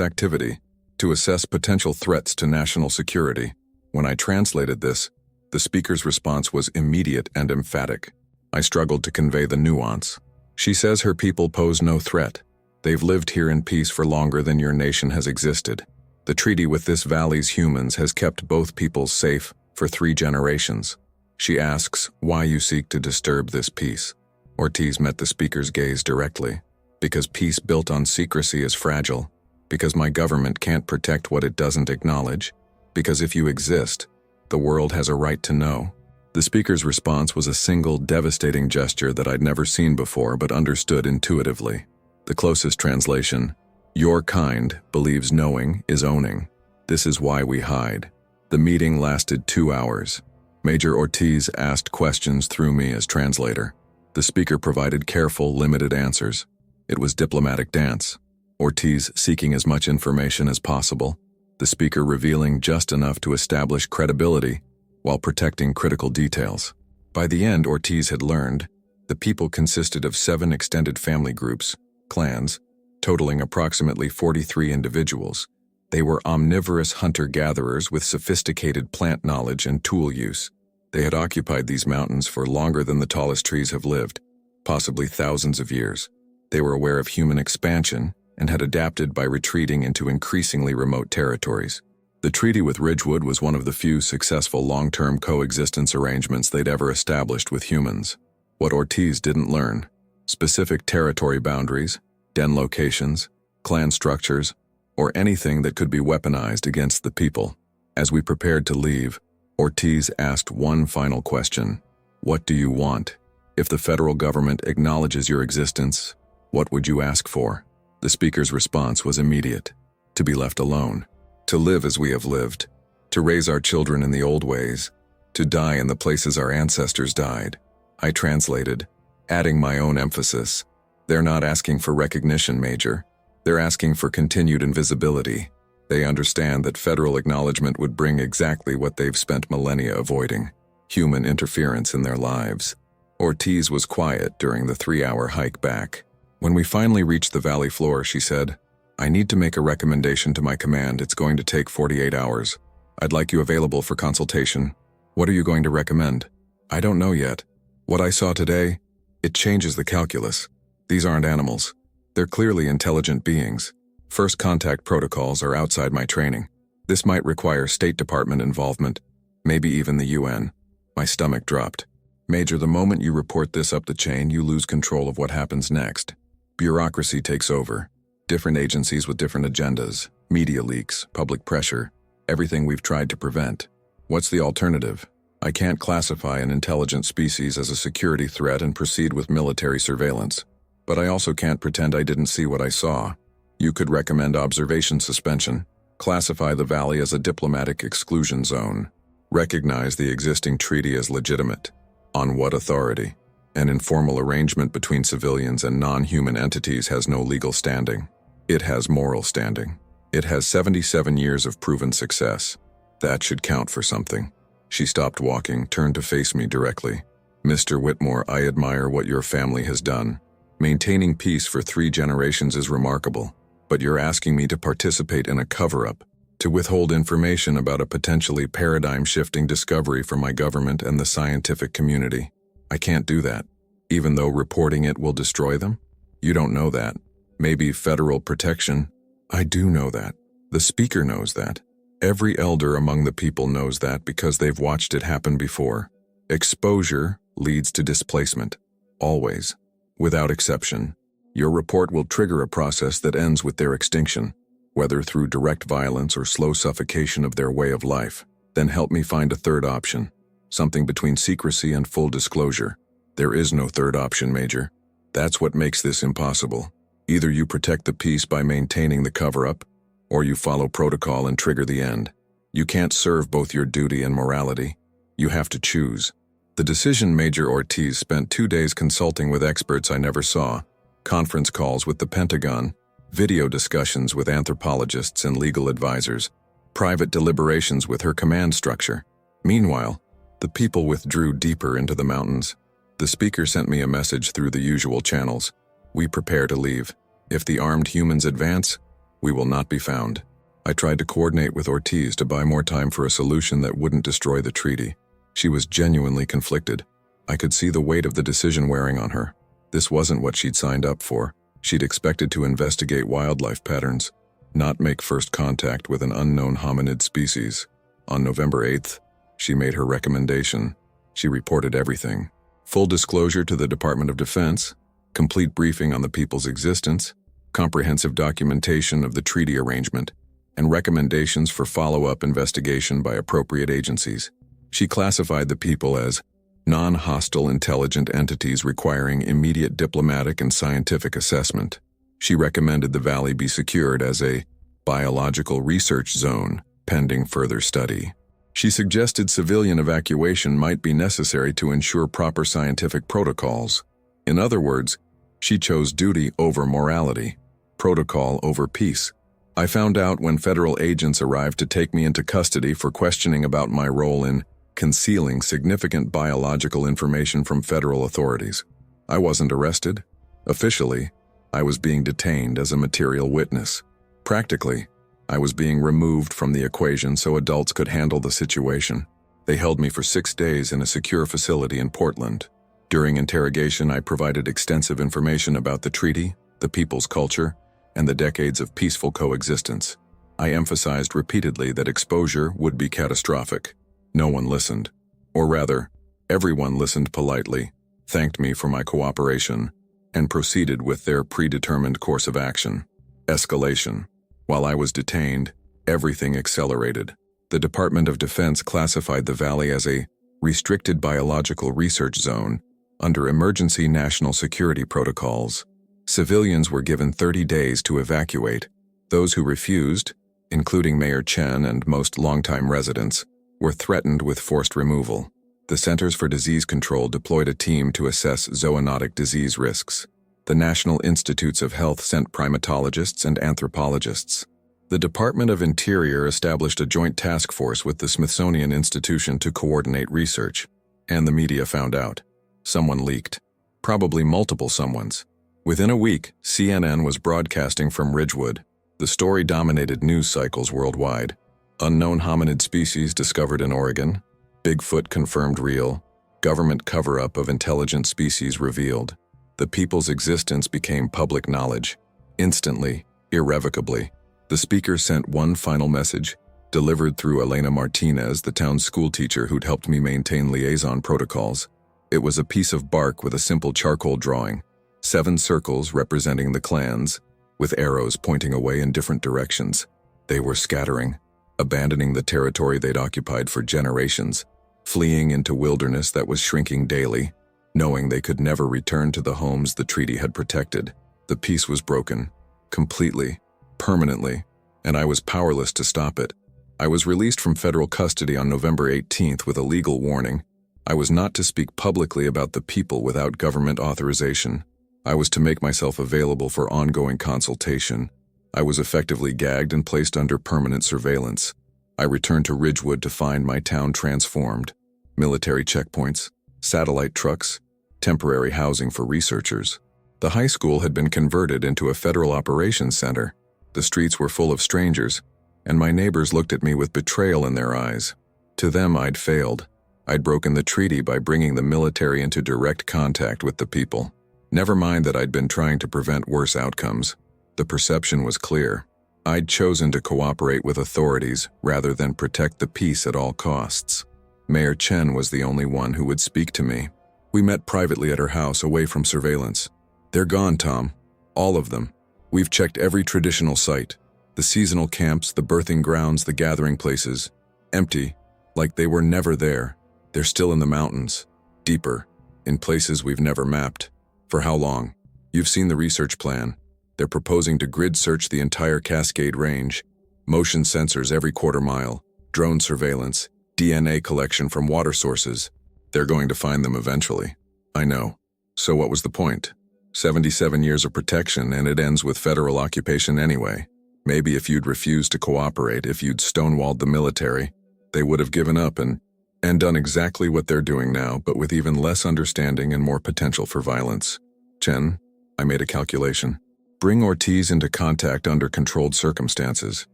activity, to assess potential threats to national security. When I translated this, the speaker's response was immediate and emphatic. I struggled to convey the nuance. She says her people pose no threat. They've lived here in peace for longer than your nation has existed. The treaty with this valley's humans has kept both peoples safe for 3 generations. She asks why you seek to disturb this peace. Ortiz met the speaker's gaze directly. Because peace built on secrecy is fragile. Because my government can't protect what it doesn't acknowledge. Because if you exist, the world has a right to know. The speaker's response was a single, devastating gesture that I'd never seen before but understood intuitively. The closest translation: your kind believes knowing is owning. This is why we hide. The meeting lasted 2 hours. Major Ortiz asked questions through me as translator. The speaker provided careful, limited answers. It was diplomatic dance. Ortiz seeking as much information as possible. The speaker revealing just enough to establish credibility while protecting critical details. By the end, Ortiz had learned the people consisted of 7 extended family groups, clans, totaling approximately 43 individuals. They were omnivorous hunter-gatherers with sophisticated plant knowledge and tool use. They had occupied these mountains for longer than the tallest trees have lived, possibly thousands of years. They were aware of human expansion and had adapted by retreating into increasingly remote territories. The treaty with Ridgewood was one of the few successful long-term coexistence arrangements they'd ever established with humans. What Ortiz didn't learn: specific territory boundaries, den locations, clan structures, or anything that could be weaponized against the people. As we prepared to leave, Ortiz asked one final question: what do you want? If the federal government acknowledges your existence, what would you ask for? The speaker's response was immediate: to be left alone, to live as we have lived, to raise our children in the old ways, to die in the places our ancestors died. I translated, adding my own emphasis. They're not asking for recognition, Major. They're asking for continued invisibility. They understand that federal acknowledgement would bring exactly what they've spent millennia avoiding: human interference in their lives. Ortiz was quiet during the 3-hour hike back. When we finally reached the valley floor, she said, I need to make a recommendation to my command. It's going to take 48 hours. I'd like you available for consultation. What are you going to recommend? I don't know yet. What I saw today, it changes the calculus. These aren't animals. They're clearly intelligent beings. First contact protocols are outside my training. This might require State Department involvement, maybe even the UN. My stomach dropped. Major, the moment you report this up the chain, you lose control of what happens next. Bureaucracy takes over. Different agencies with different agendas, media leaks, public pressure, everything we've tried to prevent. What's the alternative? I can't classify an intelligent species as a security threat and proceed with military surveillance. But I also can't pretend I didn't see what I saw. You could recommend observation suspension, classify the valley as a diplomatic exclusion zone, recognize the existing treaty as legitimate. On what authority? An informal arrangement between civilians and non-human entities has no legal standing. It has moral standing. It has 77 years of proven success. That should count for something. She stopped walking, turned to face me directly. Mr. Whitmore, I admire what your family has done. Maintaining peace for 3 generations is remarkable, but you're asking me to participate in a cover-up, to withhold information about a potentially paradigm-shifting discovery from my government and the scientific community. I can't do that, even though reporting it will destroy them. You don't know that. Maybe federal protection. I do know that. The speaker knows that. Every elder among the people knows that because they've watched it happen before. Exposure leads to displacement. Always. Without exception. Your report will trigger a process that ends with their extinction, whether through direct violence or slow suffocation of their way of life. Then help me find a third option. Something between secrecy and full disclosure. There is no third option, Major. That's what makes this impossible. Either you protect the peace by maintaining the cover-up, or you follow protocol and trigger the end. You can't serve both your duty and morality. You have to choose. The decision. Major Ortiz spent 2 days consulting with experts I never saw, conference calls with the Pentagon, video discussions with anthropologists and legal advisors, private deliberations with her command structure. Meanwhile, the people withdrew deeper into the mountains. The speaker sent me a message through the usual channels. We prepare to leave. If the armed humans advance, we will not be found. I tried to coordinate with Ortiz to buy more time for a solution that wouldn't destroy the treaty. She was genuinely conflicted. I could see the weight of the decision wearing on her. This wasn't what she'd signed up for. She'd expected to investigate wildlife patterns, not make first contact with an unknown hominid species. On November 8th, she made her recommendation. She reported everything. Full disclosure to the Department of Defense, complete briefing on the people's existence, comprehensive documentation of the treaty arrangement, and recommendations for follow-up investigation by appropriate agencies. She classified the people as non-hostile intelligent entities requiring immediate diplomatic and scientific assessment. She recommended the valley be secured as a biological research zone, pending further study. She suggested civilian evacuation might be necessary to ensure proper scientific protocols. In other words, she chose duty over morality, protocol over peace. I found out when federal agents arrived to take me into custody for questioning about my role in concealing significant biological information from federal authorities. I wasn't arrested. Officially, I was being detained as a material witness. Practically, I was being removed from the equation so adults could handle the situation. They held me for 6 days in a secure facility in Portland. During interrogation, I provided extensive information about the treaty, the people's culture, and the decades of peaceful coexistence. I emphasized repeatedly that exposure would be catastrophic. No one listened. Or rather, everyone listened politely, thanked me for my cooperation, and proceeded with their predetermined course of action. Escalation. While I was detained, everything accelerated. The Department of Defense classified the valley as a restricted biological research zone under emergency national security protocols. Civilians were given 30 days to evacuate. Those who refused, including Mayor Chen and most longtime residents, were threatened with forced removal. The Centers for Disease Control deployed a team to assess zoonotic disease risks. The National Institutes of Health sent primatologists and anthropologists. The Department of Interior established a joint task force with the Smithsonian Institution to coordinate research. And the media found out. Someone leaked. Probably multiple someones. Within a week, CNN was broadcasting from Ridgewood. The story dominated news cycles worldwide. Unknown hominid species discovered in Oregon. Bigfoot confirmed real. Government cover-up of intelligent species revealed. The people's existence became public knowledge. Instantly, irrevocably. The speaker sent one final message, delivered through Elena Martinez, the town's schoolteacher who'd helped me maintain liaison protocols. It was a piece of bark with a simple charcoal drawing, 7 circles representing the clans, with arrows pointing away in different directions. They were scattering, abandoning the territory they'd occupied for generations, fleeing into wilderness that was shrinking daily, knowing they could never return to the homes the treaty had protected. The peace was broken, completely, permanently, and I was powerless to stop it. I was released from federal custody on November 18th with a legal warning. I was not to speak publicly about the people without government authorization. I was to make myself available for ongoing consultation. I was effectively gagged and placed under permanent surveillance. I returned to Ridgewood to find my town transformed. Military checkpoints, satellite trucks, temporary housing for researchers. The high school had been converted into a federal operations center. The streets were full of strangers, and my neighbors looked at me with betrayal in their eyes. To them, I'd failed. I'd broken the treaty by bringing the military into direct contact with the people. Never mind that I'd been trying to prevent worse outcomes. The perception was clear. I'd chosen to cooperate with authorities rather than protect the peace at all costs. Mayor Chen was the only one who would speak to me. We met privately at her house away from surveillance. "They're gone, Tom. All of them. We've checked every traditional site. The seasonal camps, the birthing grounds, the gathering places. Empty, like they were never there. They're still in the mountains. Deeper, in places we've never mapped. For how long? You've seen the research plan. They're proposing to grid search the entire Cascade Range. Motion sensors every quarter mile. Drone surveillance. DNA collection from water sources. They're going to find them eventually. I know. So what was the point? 77 years of protection, and it ends with federal occupation anyway. Maybe if you'd refused to cooperate, if you'd stonewalled the military, they would have given up and and done exactly what they're doing now, but with even less understanding and more potential for violence. Chen, I made a calculation. Bring Ortiz into contact under controlled circumstances.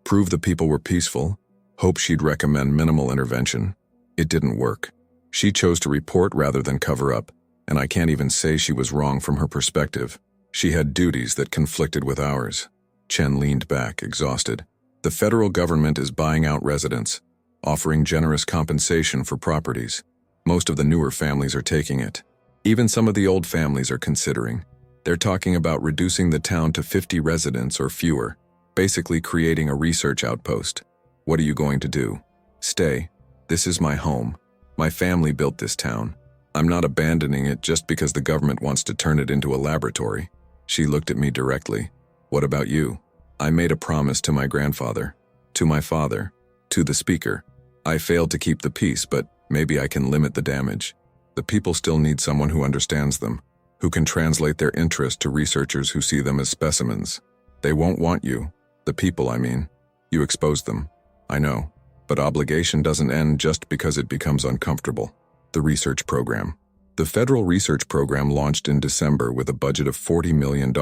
Prove the people were peaceful. Hope she'd recommend minimal intervention. It didn't work. She chose to report rather than cover up, and I can't even say she was wrong from her perspective. She had duties that conflicted with ours. Chen leaned back, exhausted. The federal government is buying out residents, offering generous compensation for properties. Most of the newer families are taking it. Even some of the old families are considering. They're talking about reducing the town to 50 residents or fewer, basically creating a research outpost. What are you going to do? Stay. This is my home. My family built this town. I'm not abandoning it just because the government wants to turn it into a laboratory. She looked at me directly. What about you? I made a promise to my grandfather, to my father, to the speaker. I failed to keep the peace, but maybe I can limit the damage. The people still need someone who understands them, who can translate their interest to researchers who see them as specimens. They won't want you. The people, I mean. You exposed them. I know. But obligation doesn't end just because it becomes uncomfortable. The research program. The federal research program launched in December with a budget of $40 million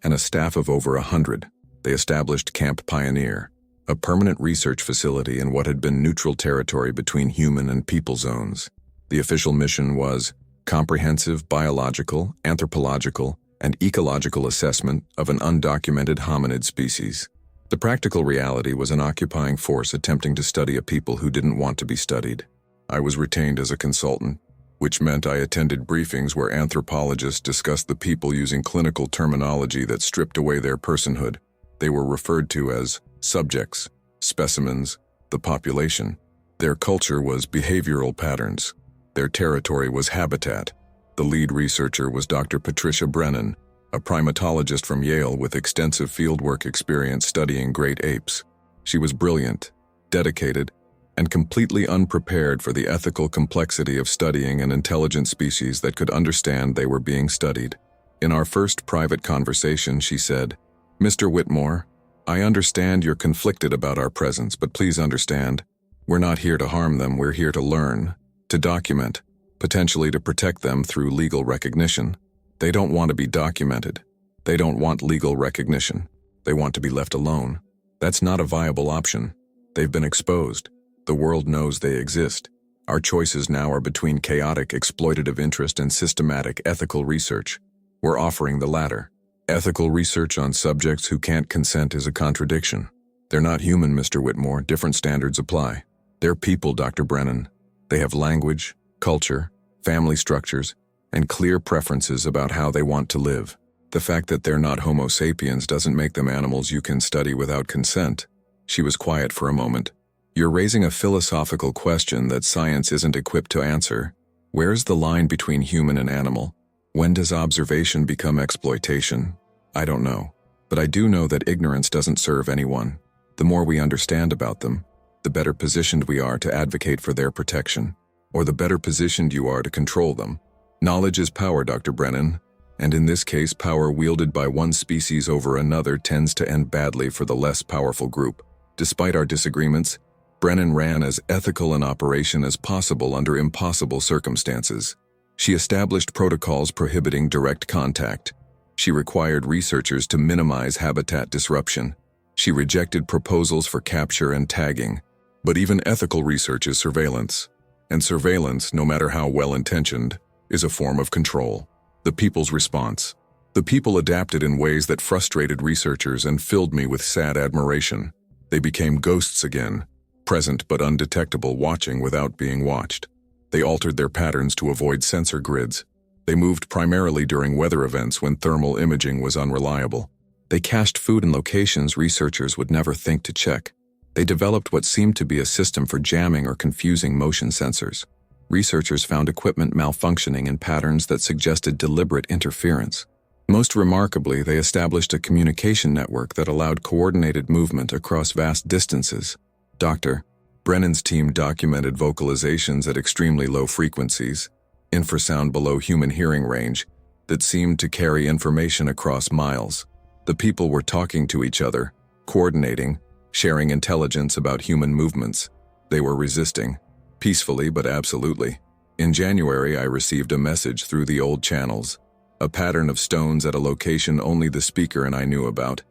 and a staff of over 100. They established Camp Pioneer, a permanent research facility in what had been neutral territory between human and people zones. The official mission was comprehensive biological, anthropological, and ecological assessment of an undocumented hominid species. The practical reality was an occupying force attempting to study a people who didn't want to be studied. I was retained as a consultant, which meant I attended briefings where anthropologists discussed the people using clinical terminology that stripped away their personhood. They were referred to as subjects, specimens, the population. Their culture was behavioral patterns. Their territory was habitat. The lead researcher was Dr. Patricia Brennan, a primatologist from Yale with extensive fieldwork experience studying great apes. She was brilliant, dedicated, and completely unprepared for the ethical complexity of studying an intelligent species that could understand they were being studied. In our first private conversation, she said, "Mr. Whitmore, I understand you're conflicted about our presence, but please understand, we're not here to harm them, we're here to learn, to document, potentially to protect them through legal recognition. They don't want to be documented. They don't want legal recognition. They want to be left alone. That's not a viable option. They've been exposed. The world knows they exist. Our choices now are between chaotic, exploitative interest and systematic, ethical research. We're offering the latter. Ethical research on subjects who can't consent is a contradiction. They're not human, Mr. Whitmore. Different standards apply. They're people, Dr. Brennan. They have language, culture, family structures, and clear preferences about how they want to live. The fact that they're not Homo sapiens doesn't make them animals you can study without consent." She was quiet for a moment. "You're raising a philosophical question that science isn't equipped to answer. Where's the line between human and animal? When does observation become exploitation? I don't know. But I do know that ignorance doesn't serve anyone. The more we understand about them, the better positioned we are to advocate for their protection, or the better positioned you are to control them. Knowledge is power, Dr. Brennan, and in this case, power wielded by one species over another tends to end badly for the less powerful group. Despite our disagreements, Brennan ran as ethical an operation as possible under impossible circumstances. She established protocols prohibiting direct contact. She required researchers to minimize habitat disruption. She rejected proposals for capture and tagging. But even ethical research is surveillance. And surveillance, no matter how well-intentioned, is a form of control. The people's response. The people adapted in ways that frustrated researchers and filled me with sad admiration. They became ghosts again, present but undetectable, watching without being watched. They altered their patterns to avoid sensor grids. They moved primarily during weather events when thermal imaging was unreliable. They cached food in locations researchers would never think to check. They developed what seemed to be a system for jamming or confusing motion sensors. Researchers found equipment malfunctioning in patterns that suggested deliberate interference. Most remarkably, they established a communication network that allowed coordinated movement across vast distances. Dr. Brennan's team documented vocalizations at extremely low frequencies, infrasound below human hearing range, that seemed to carry information across miles. The people were talking to each other, coordinating, sharing intelligence about human movements. They were resisting. Peacefully but absolutely. In January, I received a message through the old channels. A pattern of stones at a location only the speaker and I knew about.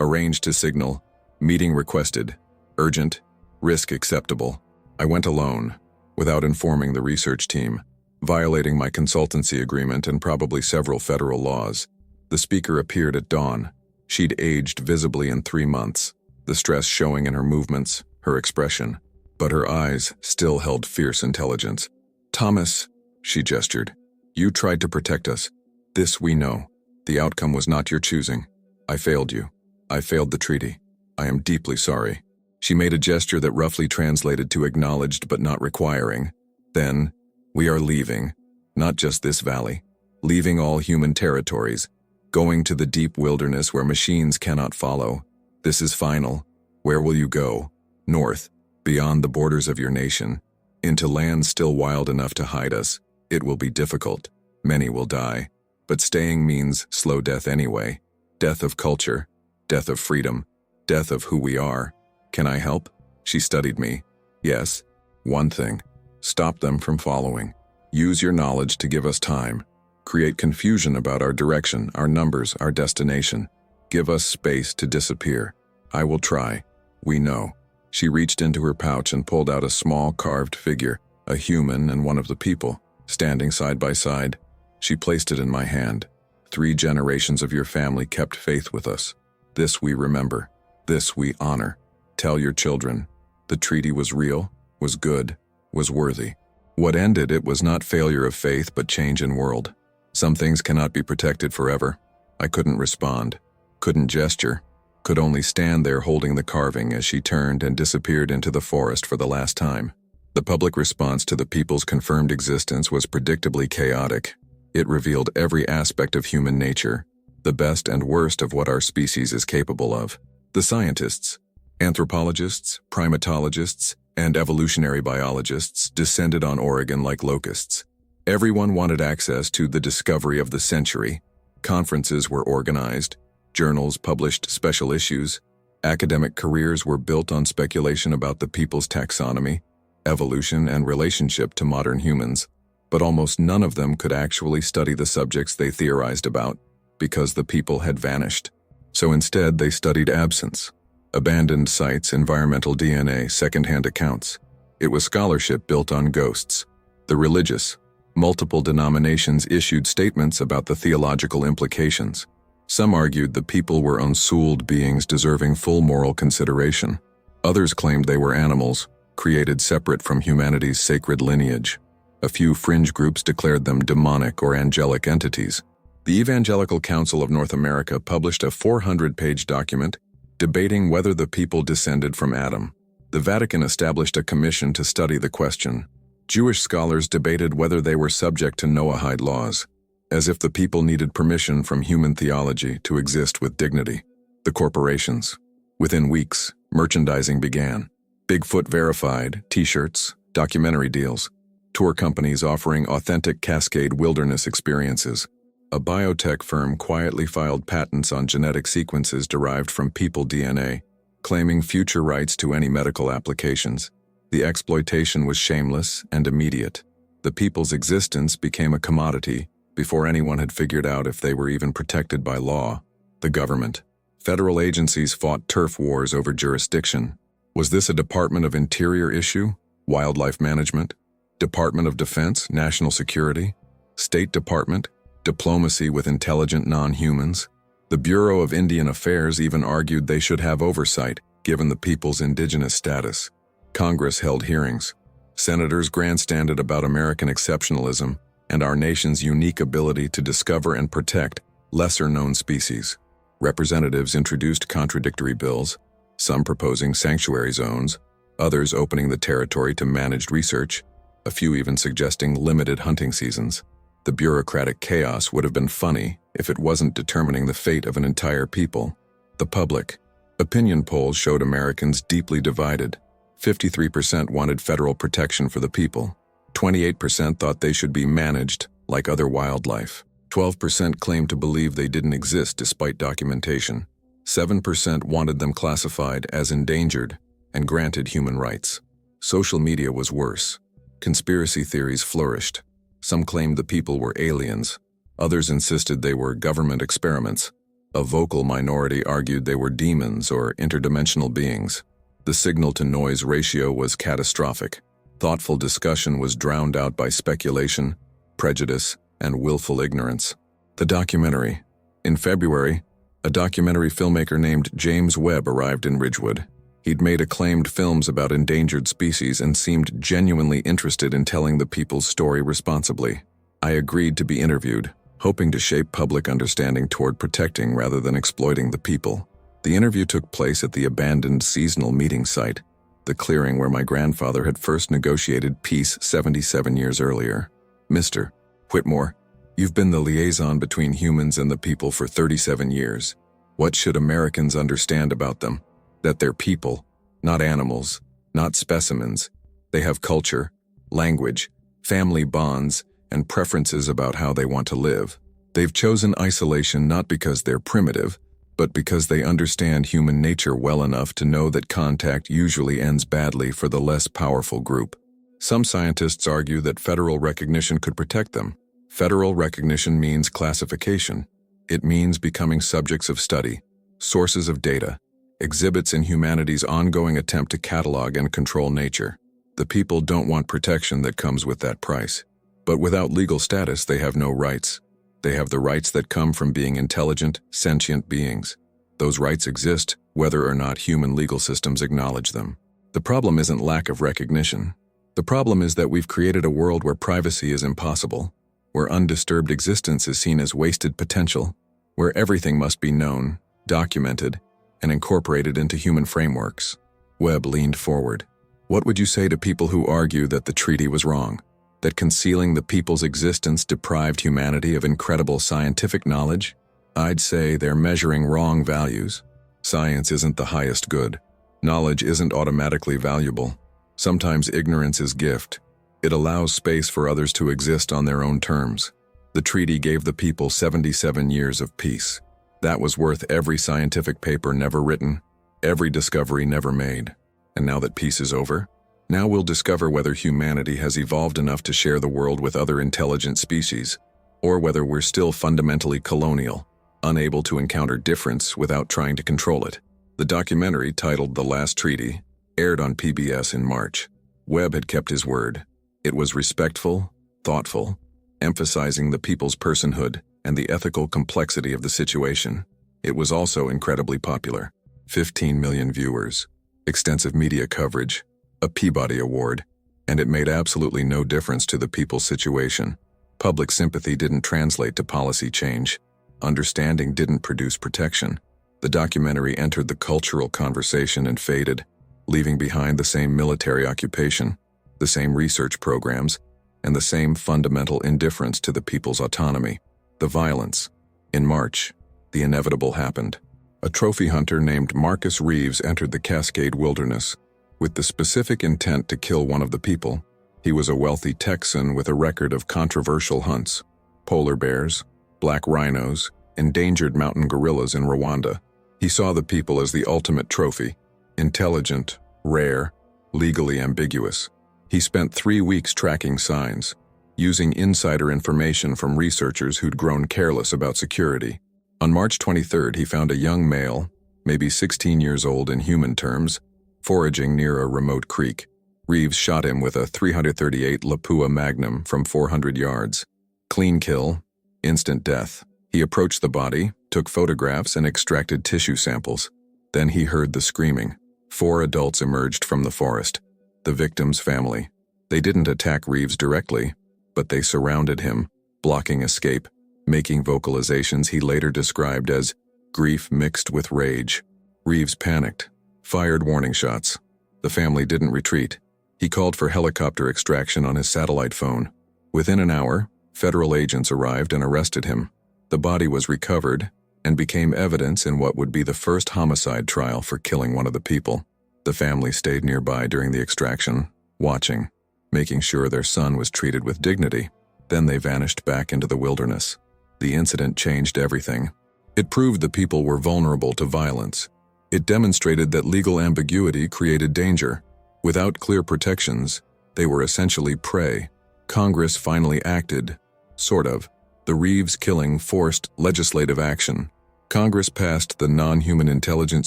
Arranged to signal, meeting requested, urgent, risk acceptable. I went alone, without informing the research team, violating my consultancy agreement and probably several federal laws. The speaker appeared at dawn. She'd aged visibly in 3 months, the stress showing in her movements, her expression. But her eyes still held fierce intelligence. "Thomas," she gestured, "you tried to protect us. This we know. The outcome was not your choosing. I failed you. I failed the treaty. I am deeply sorry." She made a gesture that roughly translated to acknowledged but not requiring. Then, "We are leaving. Not just this valley. Leaving all human territories. Going to the deep wilderness where machines cannot follow. This is final. Where will you go? North, beyond the borders of your nation. Into lands still wild enough to hide us. It will be difficult. Many will die. But staying means slow death anyway. Death of culture. Death of freedom. Death of who we are. Can I help?" She studied me. "Yes. One thing. Stop them from following. Use your knowledge to give us time. Create confusion about our direction, our numbers, our destination. Give us space to disappear. I will try. We know." She reached into her pouch and pulled out a small carved figure, a human and one of the people, standing side by side. She placed it in my hand. "3 generations of your family kept faith with us. This we remember. This we honor. Tell your children. The treaty was real, was good, was worthy. What ended it was not failure of faith but change in world. Some things cannot be protected forever." I couldn't respond, couldn't gesture, could only stand there holding the carving as she turned and disappeared into the forest for the last time. The public response to the people's confirmed existence was predictably chaotic. It revealed every aspect of human nature, the best and worst of what our species is capable of. The scientists, anthropologists, primatologists, and evolutionary biologists descended on Oregon like locusts. Everyone wanted access to the discovery of the century. Conferences were organized, journals published special issues, academic careers were built on speculation about the people's taxonomy, evolution, and relationship to modern humans. But almost none of them could actually study the subjects they theorized about, because the people had vanished. So instead they studied absence. Abandoned sites, environmental DNA, second-hand accounts. It was scholarship built on ghosts. The religious, multiple denominations issued statements about the theological implications. Some argued the people were unsouled beings deserving full moral consideration. Others claimed they were animals, created separate from humanity's sacred lineage. A few fringe groups declared them demonic or angelic entities. The Evangelical Council of North America published a 400-page document debating whether the people descended from Adam. The Vatican established a commission to study the question. Jewish scholars debated whether they were subject to Noahide laws, as if the people needed permission from human theology to exist with dignity. The corporations. Within weeks, merchandising began. Bigfoot verified, t-shirts, documentary deals. Tour companies offering authentic Cascade wilderness experiences. A biotech firm quietly filed patents on genetic sequences derived from people DNA, claiming future rights to any medical applications. The exploitation was shameless and immediate. The people's existence became a commodity before anyone had figured out if they were even protected by law. The government. Federal agencies fought turf wars over jurisdiction. Was this a Department of Interior issue? Wildlife Management? Department of Defense, National Security, State Department, diplomacy with intelligent non-humans. The Bureau of Indian Affairs even argued they should have oversight, given the people's indigenous status. Congress held hearings. Senators grandstanded about American exceptionalism and our nation's unique ability to discover and protect lesser-known species. Representatives introduced contradictory bills, some proposing sanctuary zones, others opening the territory to managed research, a few even suggesting limited hunting seasons. The bureaucratic chaos would have been funny if it wasn't determining the fate of an entire people. The public. Opinion polls showed Americans deeply divided. 53% wanted federal protection for the people. 28% thought they should be managed like other wildlife. 12% claimed to believe they didn't exist despite documentation. 7% wanted them classified as endangered and granted human rights. Social media was worse. Conspiracy theories flourished. Some claimed the people were aliens. Others insisted they were government experiments. A vocal minority argued they were demons or interdimensional beings. The signal-to-noise ratio was catastrophic. Thoughtful discussion was drowned out by speculation, prejudice, and willful ignorance. The documentary. In February, a documentary filmmaker named James Webb arrived in Ridgewood. He'd made acclaimed films about endangered species and seemed genuinely interested in telling the people's story responsibly. I agreed to be interviewed, hoping to shape public understanding toward protecting rather than exploiting the people. The interview took place at the abandoned seasonal meeting site, the clearing where my grandfather had first negotiated peace 77 years earlier. Mr. Whitmore, you've been the liaison between humans and the people for 37 years. What should Americans understand about them? That they're people, not animals, not specimens. They have culture, language, family bonds, and preferences about how they want to live. They've chosen isolation not because they're primitive, but because they understand human nature well enough to know that contact usually ends badly for the less powerful group. Some scientists argue that federal recognition could protect them. Federal recognition means classification. It means becoming subjects of study, sources of data, exhibits in humanity's ongoing attempt to catalog and control nature. The people don't want protection that comes with that price. But without legal status, they have no rights. They have the rights that come from being intelligent, sentient beings. Those rights exist whether or not human legal systems acknowledge them. The problem isn't lack of recognition. The problem is that we've created a world where privacy is impossible, where undisturbed existence is seen as wasted potential, where everything must be known, documented, and incorporated into human frameworks. Webb leaned forward. What would you say to people who argue that the treaty was wrong? That concealing the people's existence deprived humanity of incredible scientific knowledge? I'd say they're measuring wrong values. Science isn't the highest good. Knowledge isn't automatically valuable. Sometimes ignorance is gift. It allows space for others to exist on their own terms. The treaty gave the people 77 years of peace. That was worth every scientific paper never written, every discovery never made. And now that peace is over, now we'll discover whether humanity has evolved enough to share the world with other intelligent species, or whether we're still fundamentally colonial, unable to encounter difference without trying to control it. The documentary, titled The Last Treaty, aired on PBS in March. Webb had kept his word. It was respectful, thoughtful, emphasizing the people's personhood and the ethical complexity of the situation. It was also incredibly popular. 15 million viewers, extensive media coverage, a Peabody Award, and it made absolutely no difference to the people's situation. Public sympathy didn't translate to policy change. Understanding didn't produce protection. The documentary entered the cultural conversation and faded, leaving behind the same military occupation, the same research programs, and the same fundamental indifference to the people's autonomy. The violence. In March, the inevitable happened. A trophy hunter named Marcus Reeves entered the Cascade Wilderness with the specific intent to kill one of the people. He was a wealthy Texan with a record of controversial hunts: polar bears, black rhinos, endangered mountain gorillas in Rwanda. He saw the people as the ultimate trophy, intelligent, rare, legally ambiguous. He spent 3 weeks tracking signs, using insider information from researchers who'd grown careless about security. On March 23rd, he found a young male, maybe 16 years old in human terms, foraging near a remote creek. Reeves shot him with a .338 Lapua Magnum from 400 yards. Clean kill, instant death. He approached the body, took photographs, and extracted tissue samples. Then he heard the screaming. 4 adults emerged from the forest, the victim's family. They didn't attack Reeves directly, but they surrounded him, blocking escape, making vocalizations he later described as grief mixed with rage. Reeves panicked, fired warning shots. The family didn't retreat. He called for helicopter extraction on his satellite phone. Within an hour, federal agents arrived and arrested him. The body was recovered and became evidence in what would be the first homicide trial for killing one of the people. The family stayed nearby during the extraction, watching, making sure their son was treated with dignity. Then they vanished back into the wilderness. The incident changed everything. It proved the people were vulnerable to violence. It demonstrated that legal ambiguity created danger. Without clear protections, They were essentially prey. Congress finally acted. Sort of. The Reeves killing forced legislative action. Congress passed the Non-Human Intelligent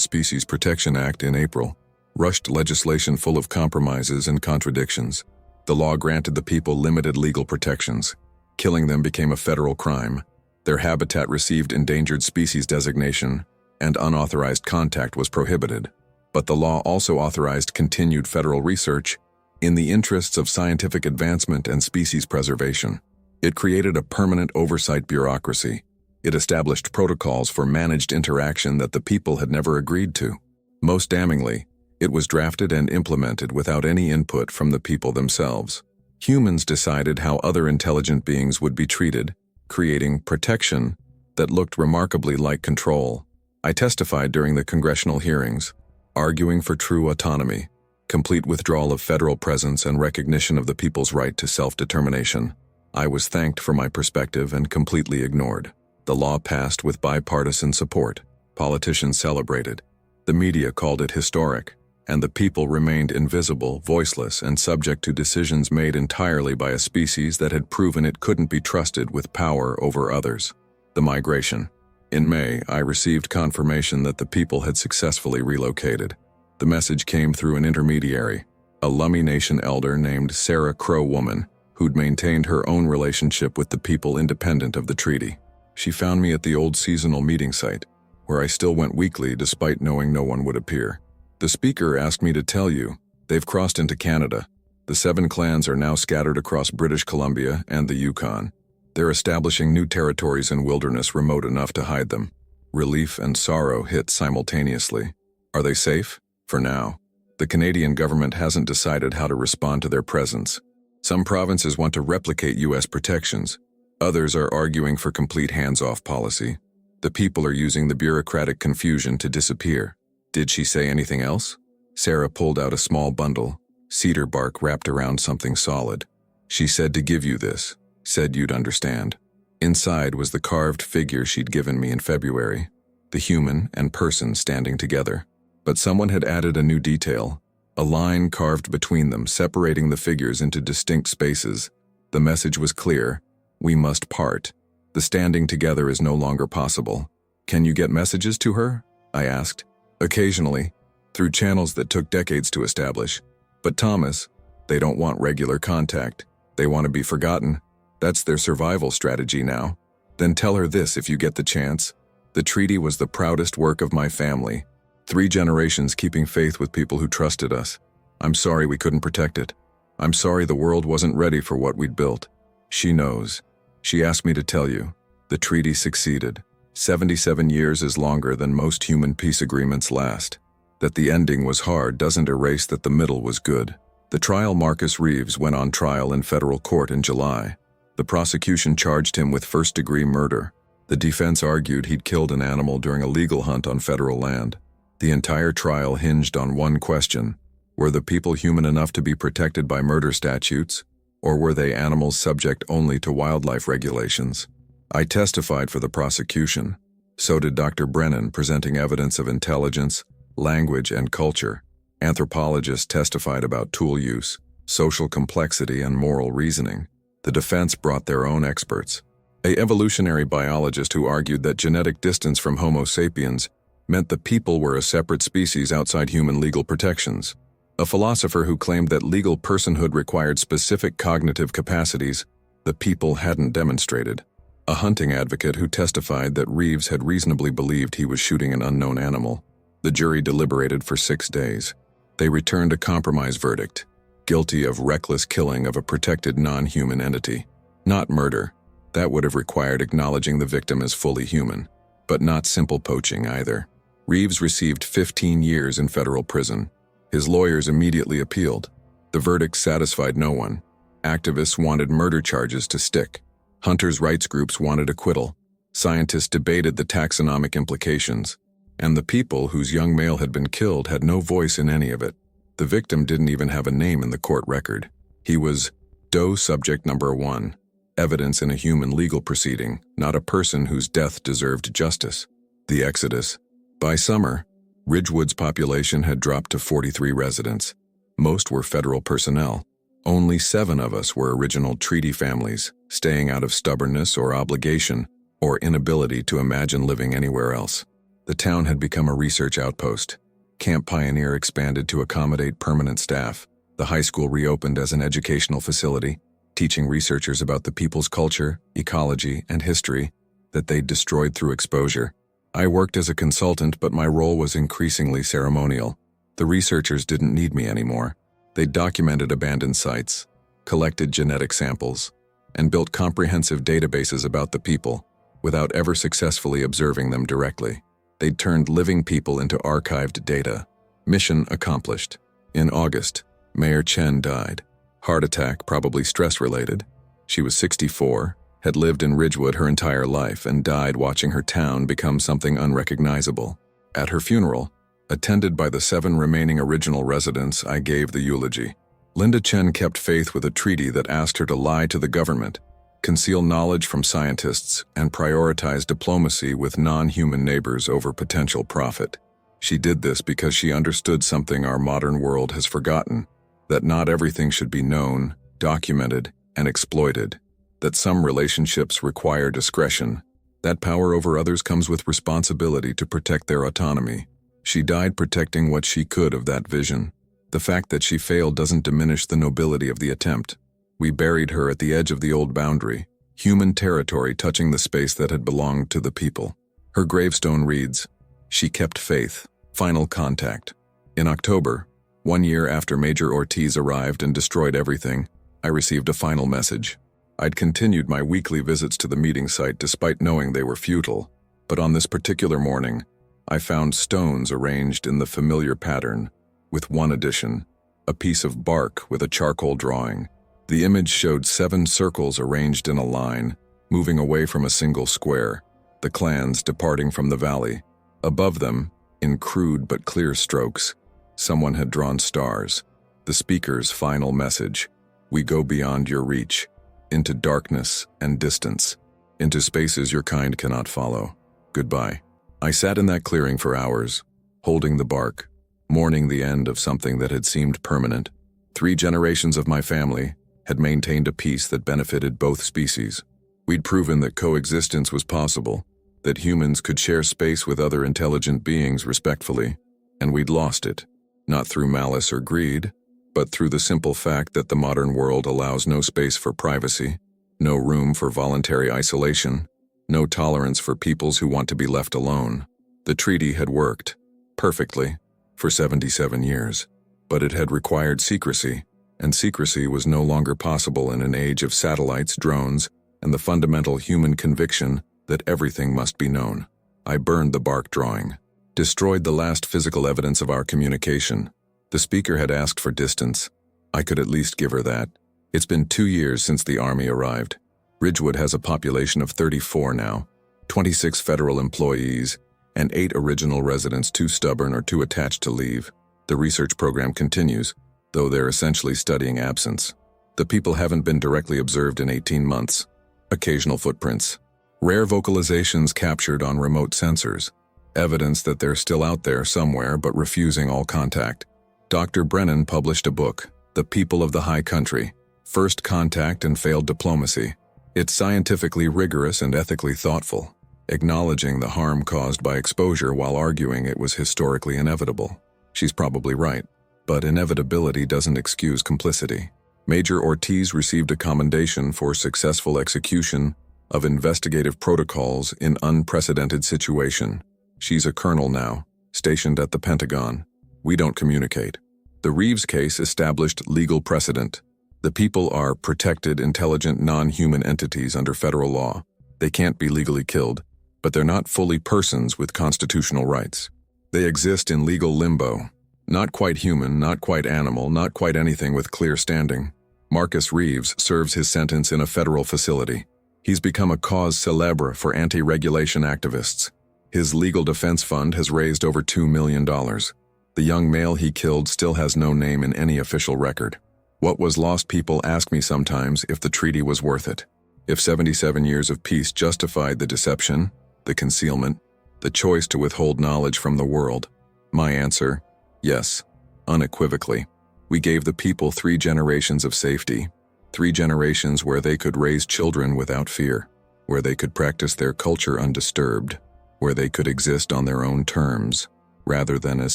Species Protection Act in April. Rushed legislation full of compromises and contradictions. The law granted the people limited legal protections. Killing them became a federal crime. Their habitat received endangered species designation, and unauthorized contact was prohibited. But the law also authorized continued federal research in the interests of scientific advancement and species preservation. It created a permanent oversight bureaucracy. It established protocols for managed interaction that the people had never agreed to. Most damningly, it was drafted and implemented without any input from the people themselves. Humans decided how other intelligent beings would be treated, creating protection that looked remarkably like control. I testified during the congressional hearings, arguing for true autonomy, complete withdrawal of federal presence and recognition of the people's right to self-determination. I was thanked for my perspective and completely ignored. The law passed with bipartisan support. Politicians celebrated. The media called it historic, and the people remained invisible, voiceless, and subject to decisions made entirely by a species that had proven it couldn't be trusted with power over others. The migration. In May, I received confirmation that the people had successfully relocated. The message came through an intermediary, a Lummi Nation elder named Sarah Crow Woman, who'd maintained her own relationship with the people independent of the treaty. She found me at the old seasonal meeting site, where I still went weekly despite knowing no one would appear. The speaker asked me to tell you, they've crossed into Canada. The 7 clans are now scattered across British Columbia and the Yukon. They're establishing new territories in wilderness remote enough to hide them. Relief and sorrow hit simultaneously. Are they safe? For now. The Canadian government hasn't decided how to respond to their presence. Some provinces want to replicate U.S. protections. Others are arguing for complete hands-off policy. The people are using the bureaucratic confusion to disappear. Did she say anything else? Sarah pulled out a small bundle, cedar bark wrapped around something solid. She said to give you this, said you'd understand. Inside was the carved figure she'd given me in February, the human and person standing together. But someone had added a new detail, a line carved between them, separating the figures into distinct spaces. The message was clear: we must part. The standing together is no longer possible. Can you get messages to her? I asked. Occasionally, through channels that took decades to establish. But Thomas, they don't want regular contact. They want to be forgotten. That's their survival strategy now. Then tell her this if you get the chance. The treaty was the proudest work of my family. 3 generations keeping faith with people who trusted us. I'm sorry we couldn't protect it. I'm sorry the world wasn't ready for what we'd built. She knows. She asked me to tell you. The treaty succeeded. 77 years is longer than most human peace agreements last. That the ending was hard doesn't erase that the middle was good. The trial Marcus Reeves went on trial in federal court in July. The prosecution charged him with first-degree murder. The defense argued he'd killed an animal during a legal hunt on federal land. The entire trial hinged on one question: were the people human enough to be protected by murder statutes, or were they animals subject only to wildlife regulations? I testified for the prosecution. So did Dr. Brennan, presenting evidence of intelligence, language, and culture. Anthropologists testified about tool use, social complexity, and moral reasoning. The defense brought their own experts. An evolutionary biologist who argued that genetic distance from Homo sapiens meant the people were a separate species outside human legal protections. A philosopher who claimed that legal personhood required specific cognitive capacities the people hadn't demonstrated. A hunting advocate who testified that Reeves had reasonably believed he was shooting an unknown animal. The jury deliberated for 6 days. They returned a compromise verdict: guilty of reckless killing of a protected non-human entity. Not murder. That would have required acknowledging the victim as fully human. But not simple poaching either. Reeves received 15 years in federal prison. His lawyers immediately appealed. The verdict satisfied no one. Activists wanted murder charges to stick. Hunters' rights groups wanted acquittal. Scientists debated the taxonomic implications. And the people whose young male had been killed had no voice in any of it. The victim didn't even have a name in the court record. He was Doe Subject Number 1, evidence in a human legal proceeding, not a person whose death deserved justice. The exodus. By summer, Ridgewood's population had dropped to 43 residents. Most were federal personnel. Only 7 of us were original treaty families, staying out of stubbornness or obligation or inability to imagine living anywhere else. The town had become a research outpost. Camp Pioneer expanded to accommodate permanent staff. The high school reopened as an educational facility, teaching researchers about the people's culture, ecology, and history that they'd destroyed through exposure. I worked as a consultant, but my role was increasingly ceremonial. The researchers didn't need me anymore. They documented abandoned sites, collected genetic samples, and built comprehensive databases about the people without ever successfully observing them directly. They'd turned living people into archived data. Mission accomplished. In August, Mayor Chen died. Heart attack, probably stress-related. She was 64, had lived in Ridgewood her entire life, and died watching her town become something unrecognizable. At her funeral, attended by the 7 remaining original residents, I gave the eulogy. Linda Chen kept faith with a treaty that asked her to lie to the government, conceal knowledge from scientists, and prioritize diplomacy with non-human neighbors over potential profit. She did this because she understood something our modern world has forgotten, that not everything should be known, documented, and exploited, that some relationships require discretion. That power over others comes with responsibility to protect their autonomy. She died protecting what she could of that vision. The fact that she failed doesn't diminish the nobility of the attempt. We buried her at the edge of the old boundary, human territory touching the space that had belonged to the people. Her gravestone reads, "She kept faith. Final contact." In October, 1 year after Major Ortiz arrived and destroyed everything, I received a final message. I'd continued my weekly visits to the meeting site despite knowing they were futile, but on this particular morning, I found stones arranged in the familiar pattern, with one addition, a piece of bark with a charcoal drawing. The image showed 7 circles arranged in a line, moving away from a single square, the clans departing from the valley. Above them, in crude but clear strokes, someone had drawn stars. The speaker's final message: "We go beyond your reach, into darkness and distance, into spaces your kind cannot follow. Goodbye." I sat in that clearing for hours, holding the bark, mourning the end of something that had seemed permanent. 3 generations of my family had maintained a peace that benefited both species. We'd proven that coexistence was possible, that humans could share space with other intelligent beings respectfully, and we'd lost it, not through malice or greed, but through the simple fact that the modern world allows no space for privacy, no room for voluntary isolation, no tolerance for peoples who want to be left alone. The treaty had worked, perfectly, for 77 years, but it had required secrecy, and secrecy was no longer possible in an age of satellites, drones, and the fundamental human conviction that everything must be known. I burned the bark drawing, destroyed the last physical evidence of our communication. The speaker had asked for distance. I could at least give her that. It's been 2 years since the army arrived. Ridgewood has a population of 34 now, 26 federal employees, and 8 original residents too stubborn or too attached to leave. The research program continues, though they're essentially studying absence. The people haven't been directly observed in 18 months. Occasional footprints. Rare vocalizations captured on remote sensors. Evidence that they're still out there somewhere but refusing all contact. Dr. Brennan published a book, The People of the High Country, First Contact and Failed Diplomacy. It's scientifically rigorous and ethically thoughtful, acknowledging the harm caused by exposure while arguing it was historically inevitable. She's probably right, but inevitability doesn't excuse complicity. Major Ortiz received a commendation for successful execution of investigative protocols in unprecedented situation. She's a colonel now, stationed at the Pentagon. We don't communicate. The Reeves case established legal precedent. The people are protected, intelligent, non-human entities under federal law. They can't be legally killed, but they're not fully persons with constitutional rights. They exist in legal limbo. Not quite human, not quite animal, not quite anything with clear standing. Marcus Reeves serves his sentence in a federal facility. He's become a cause célèbre for anti-regulation activists. His legal defense fund has raised over $2 million. The young male he killed still has no name in any official record. What was lost? People ask me sometimes if the treaty was worth it. If 77 years of peace justified the deception, the concealment, the choice to withhold knowledge from the world. My answer, yes, unequivocally. We gave the people 3 generations of safety, 3 generations where they could raise children without fear, where they could practice their culture undisturbed, where they could exist on their own terms, rather than as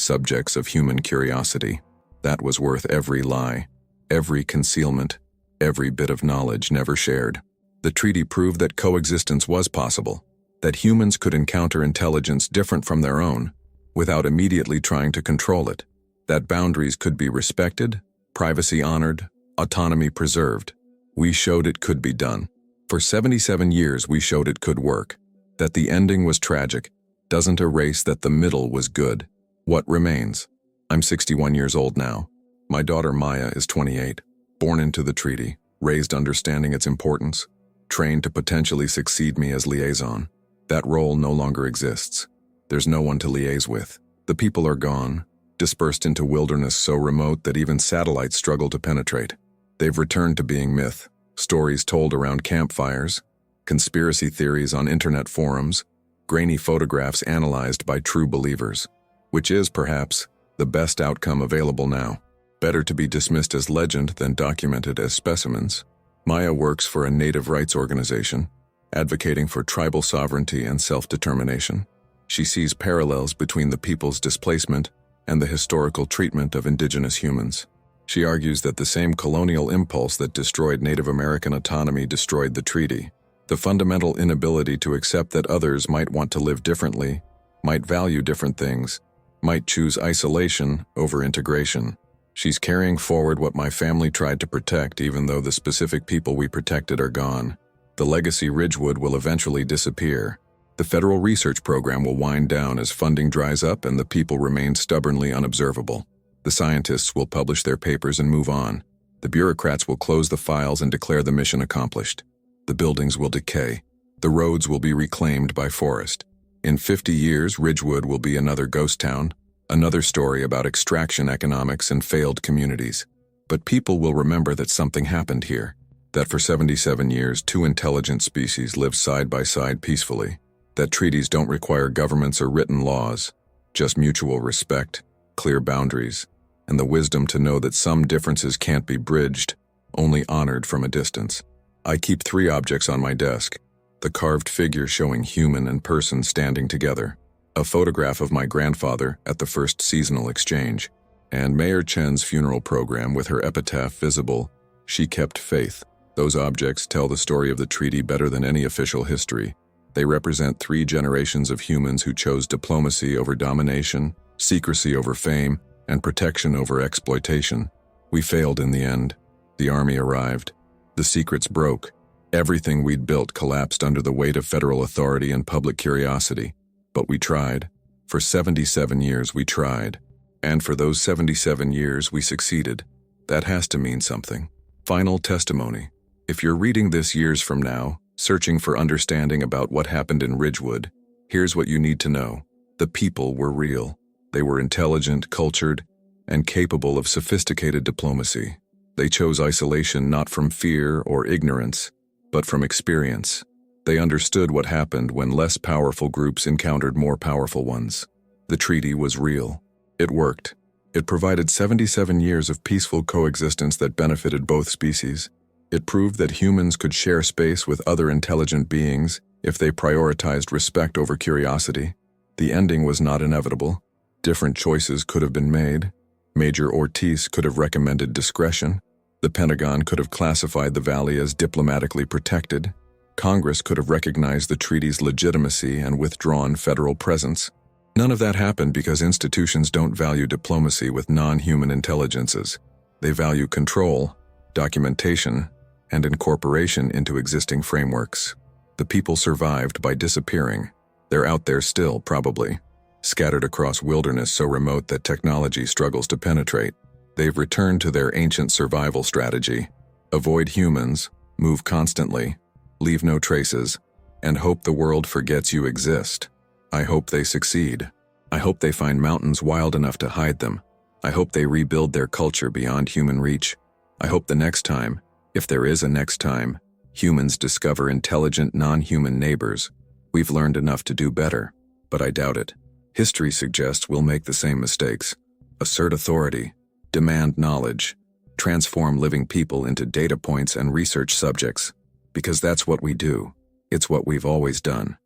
subjects of human curiosity. That was worth every lie, every concealment, every bit of knowledge never shared. The treaty proved that coexistence was possible, that humans could encounter intelligence different from their own, without immediately trying to control it, that boundaries could be respected, privacy honored, autonomy preserved. We showed it could be done. For 77 years we showed it could work. That the ending was tragic doesn't erase that the middle was good. What remains? I'm 61 years old now. My daughter Maya is 28, born into the treaty, raised understanding its importance, trained to potentially succeed me as liaison. That role no longer exists. There's no one to liaise with. The people are gone, dispersed into wilderness so remote that even satellites struggle to penetrate. They've returned to being myth, stories told around campfires, conspiracy theories on internet forums, grainy photographs analyzed by true believers, which is, perhaps, the best outcome available now. Better to be dismissed as legend than documented as specimens. Maya works for a native rights organization, advocating for tribal sovereignty and self-determination. She sees parallels between the people's displacement and the historical treatment of indigenous humans. She argues that the same colonial impulse that destroyed Native American autonomy destroyed the treaty. The fundamental inability to accept that others might want to live differently, might value different things, might choose isolation over integration. She's carrying forward what my family tried to protect, even though the specific people we protected are gone. The legacy Ridgewood will eventually disappear. The federal research program will wind down as funding dries up and the people remain stubbornly unobservable. The scientists will publish their papers and move on. The bureaucrats will close the files and declare the mission accomplished. The buildings will decay. The roads will be reclaimed by forest. In 50 years, Ridgewood will be another ghost town, another story about extraction economics and failed communities. But people will remember that something happened here, that for 77 years 2 intelligent species lived side by side peacefully, that treaties don't require governments or written laws, just mutual respect, clear boundaries, and the wisdom to know that some differences can't be bridged, only honored from a distance. I keep 3 objects on my desk: the carved figure showing human and person standing together, a photograph of my grandfather at the first seasonal exchange, and Mayor Chen's funeral program with her epitaph visible, "She kept faith." Those objects tell the story of the treaty better than any official history. They represent 3 generations of humans who chose diplomacy over domination, secrecy over fame, and protection over exploitation. We failed in the end. The army arrived. The secrets broke. Everything we'd built collapsed under the weight of federal authority and public curiosity. But we tried. For 77 years we tried. And for those 77 years we succeeded. That has to mean something. Final testimony. If you're reading this years from now, searching for understanding about what happened in Ridgewood, here's what you need to know. The people were real. They were intelligent, cultured, and capable of sophisticated diplomacy. They chose isolation not from fear or ignorance, but from experience. They understood what happened when less powerful groups encountered more powerful ones. The treaty was real. It worked. It provided 77 years of peaceful coexistence that benefited both species. It proved that humans could share space with other intelligent beings if they prioritized respect over curiosity. The ending was not inevitable. Different choices could have been made. Major Ortiz could have recommended discretion. The Pentagon could have classified the valley as diplomatically protected. Congress could have recognized the treaty's legitimacy and withdrawn federal presence. None of that happened because institutions don't value diplomacy with non-human intelligences. They value control, documentation, and incorporation into existing frameworks. The people survived by disappearing. They're out there still, probably, scattered across wilderness so remote that technology struggles to penetrate. They've returned to their ancient survival strategy: avoid humans, move constantly, leave no traces, and hope the world forgets you exist. I hope they succeed. I hope they find mountains wild enough to hide them. I hope they rebuild their culture beyond human reach. I hope the next time, if there is a next time, humans discover intelligent non-human neighbors. We've learned enough to do better, but I doubt it. History suggests we'll make the same mistakes. Assert authority, demand knowledge, transform living people into data points and research subjects, because that's what we do. It's what we've always done.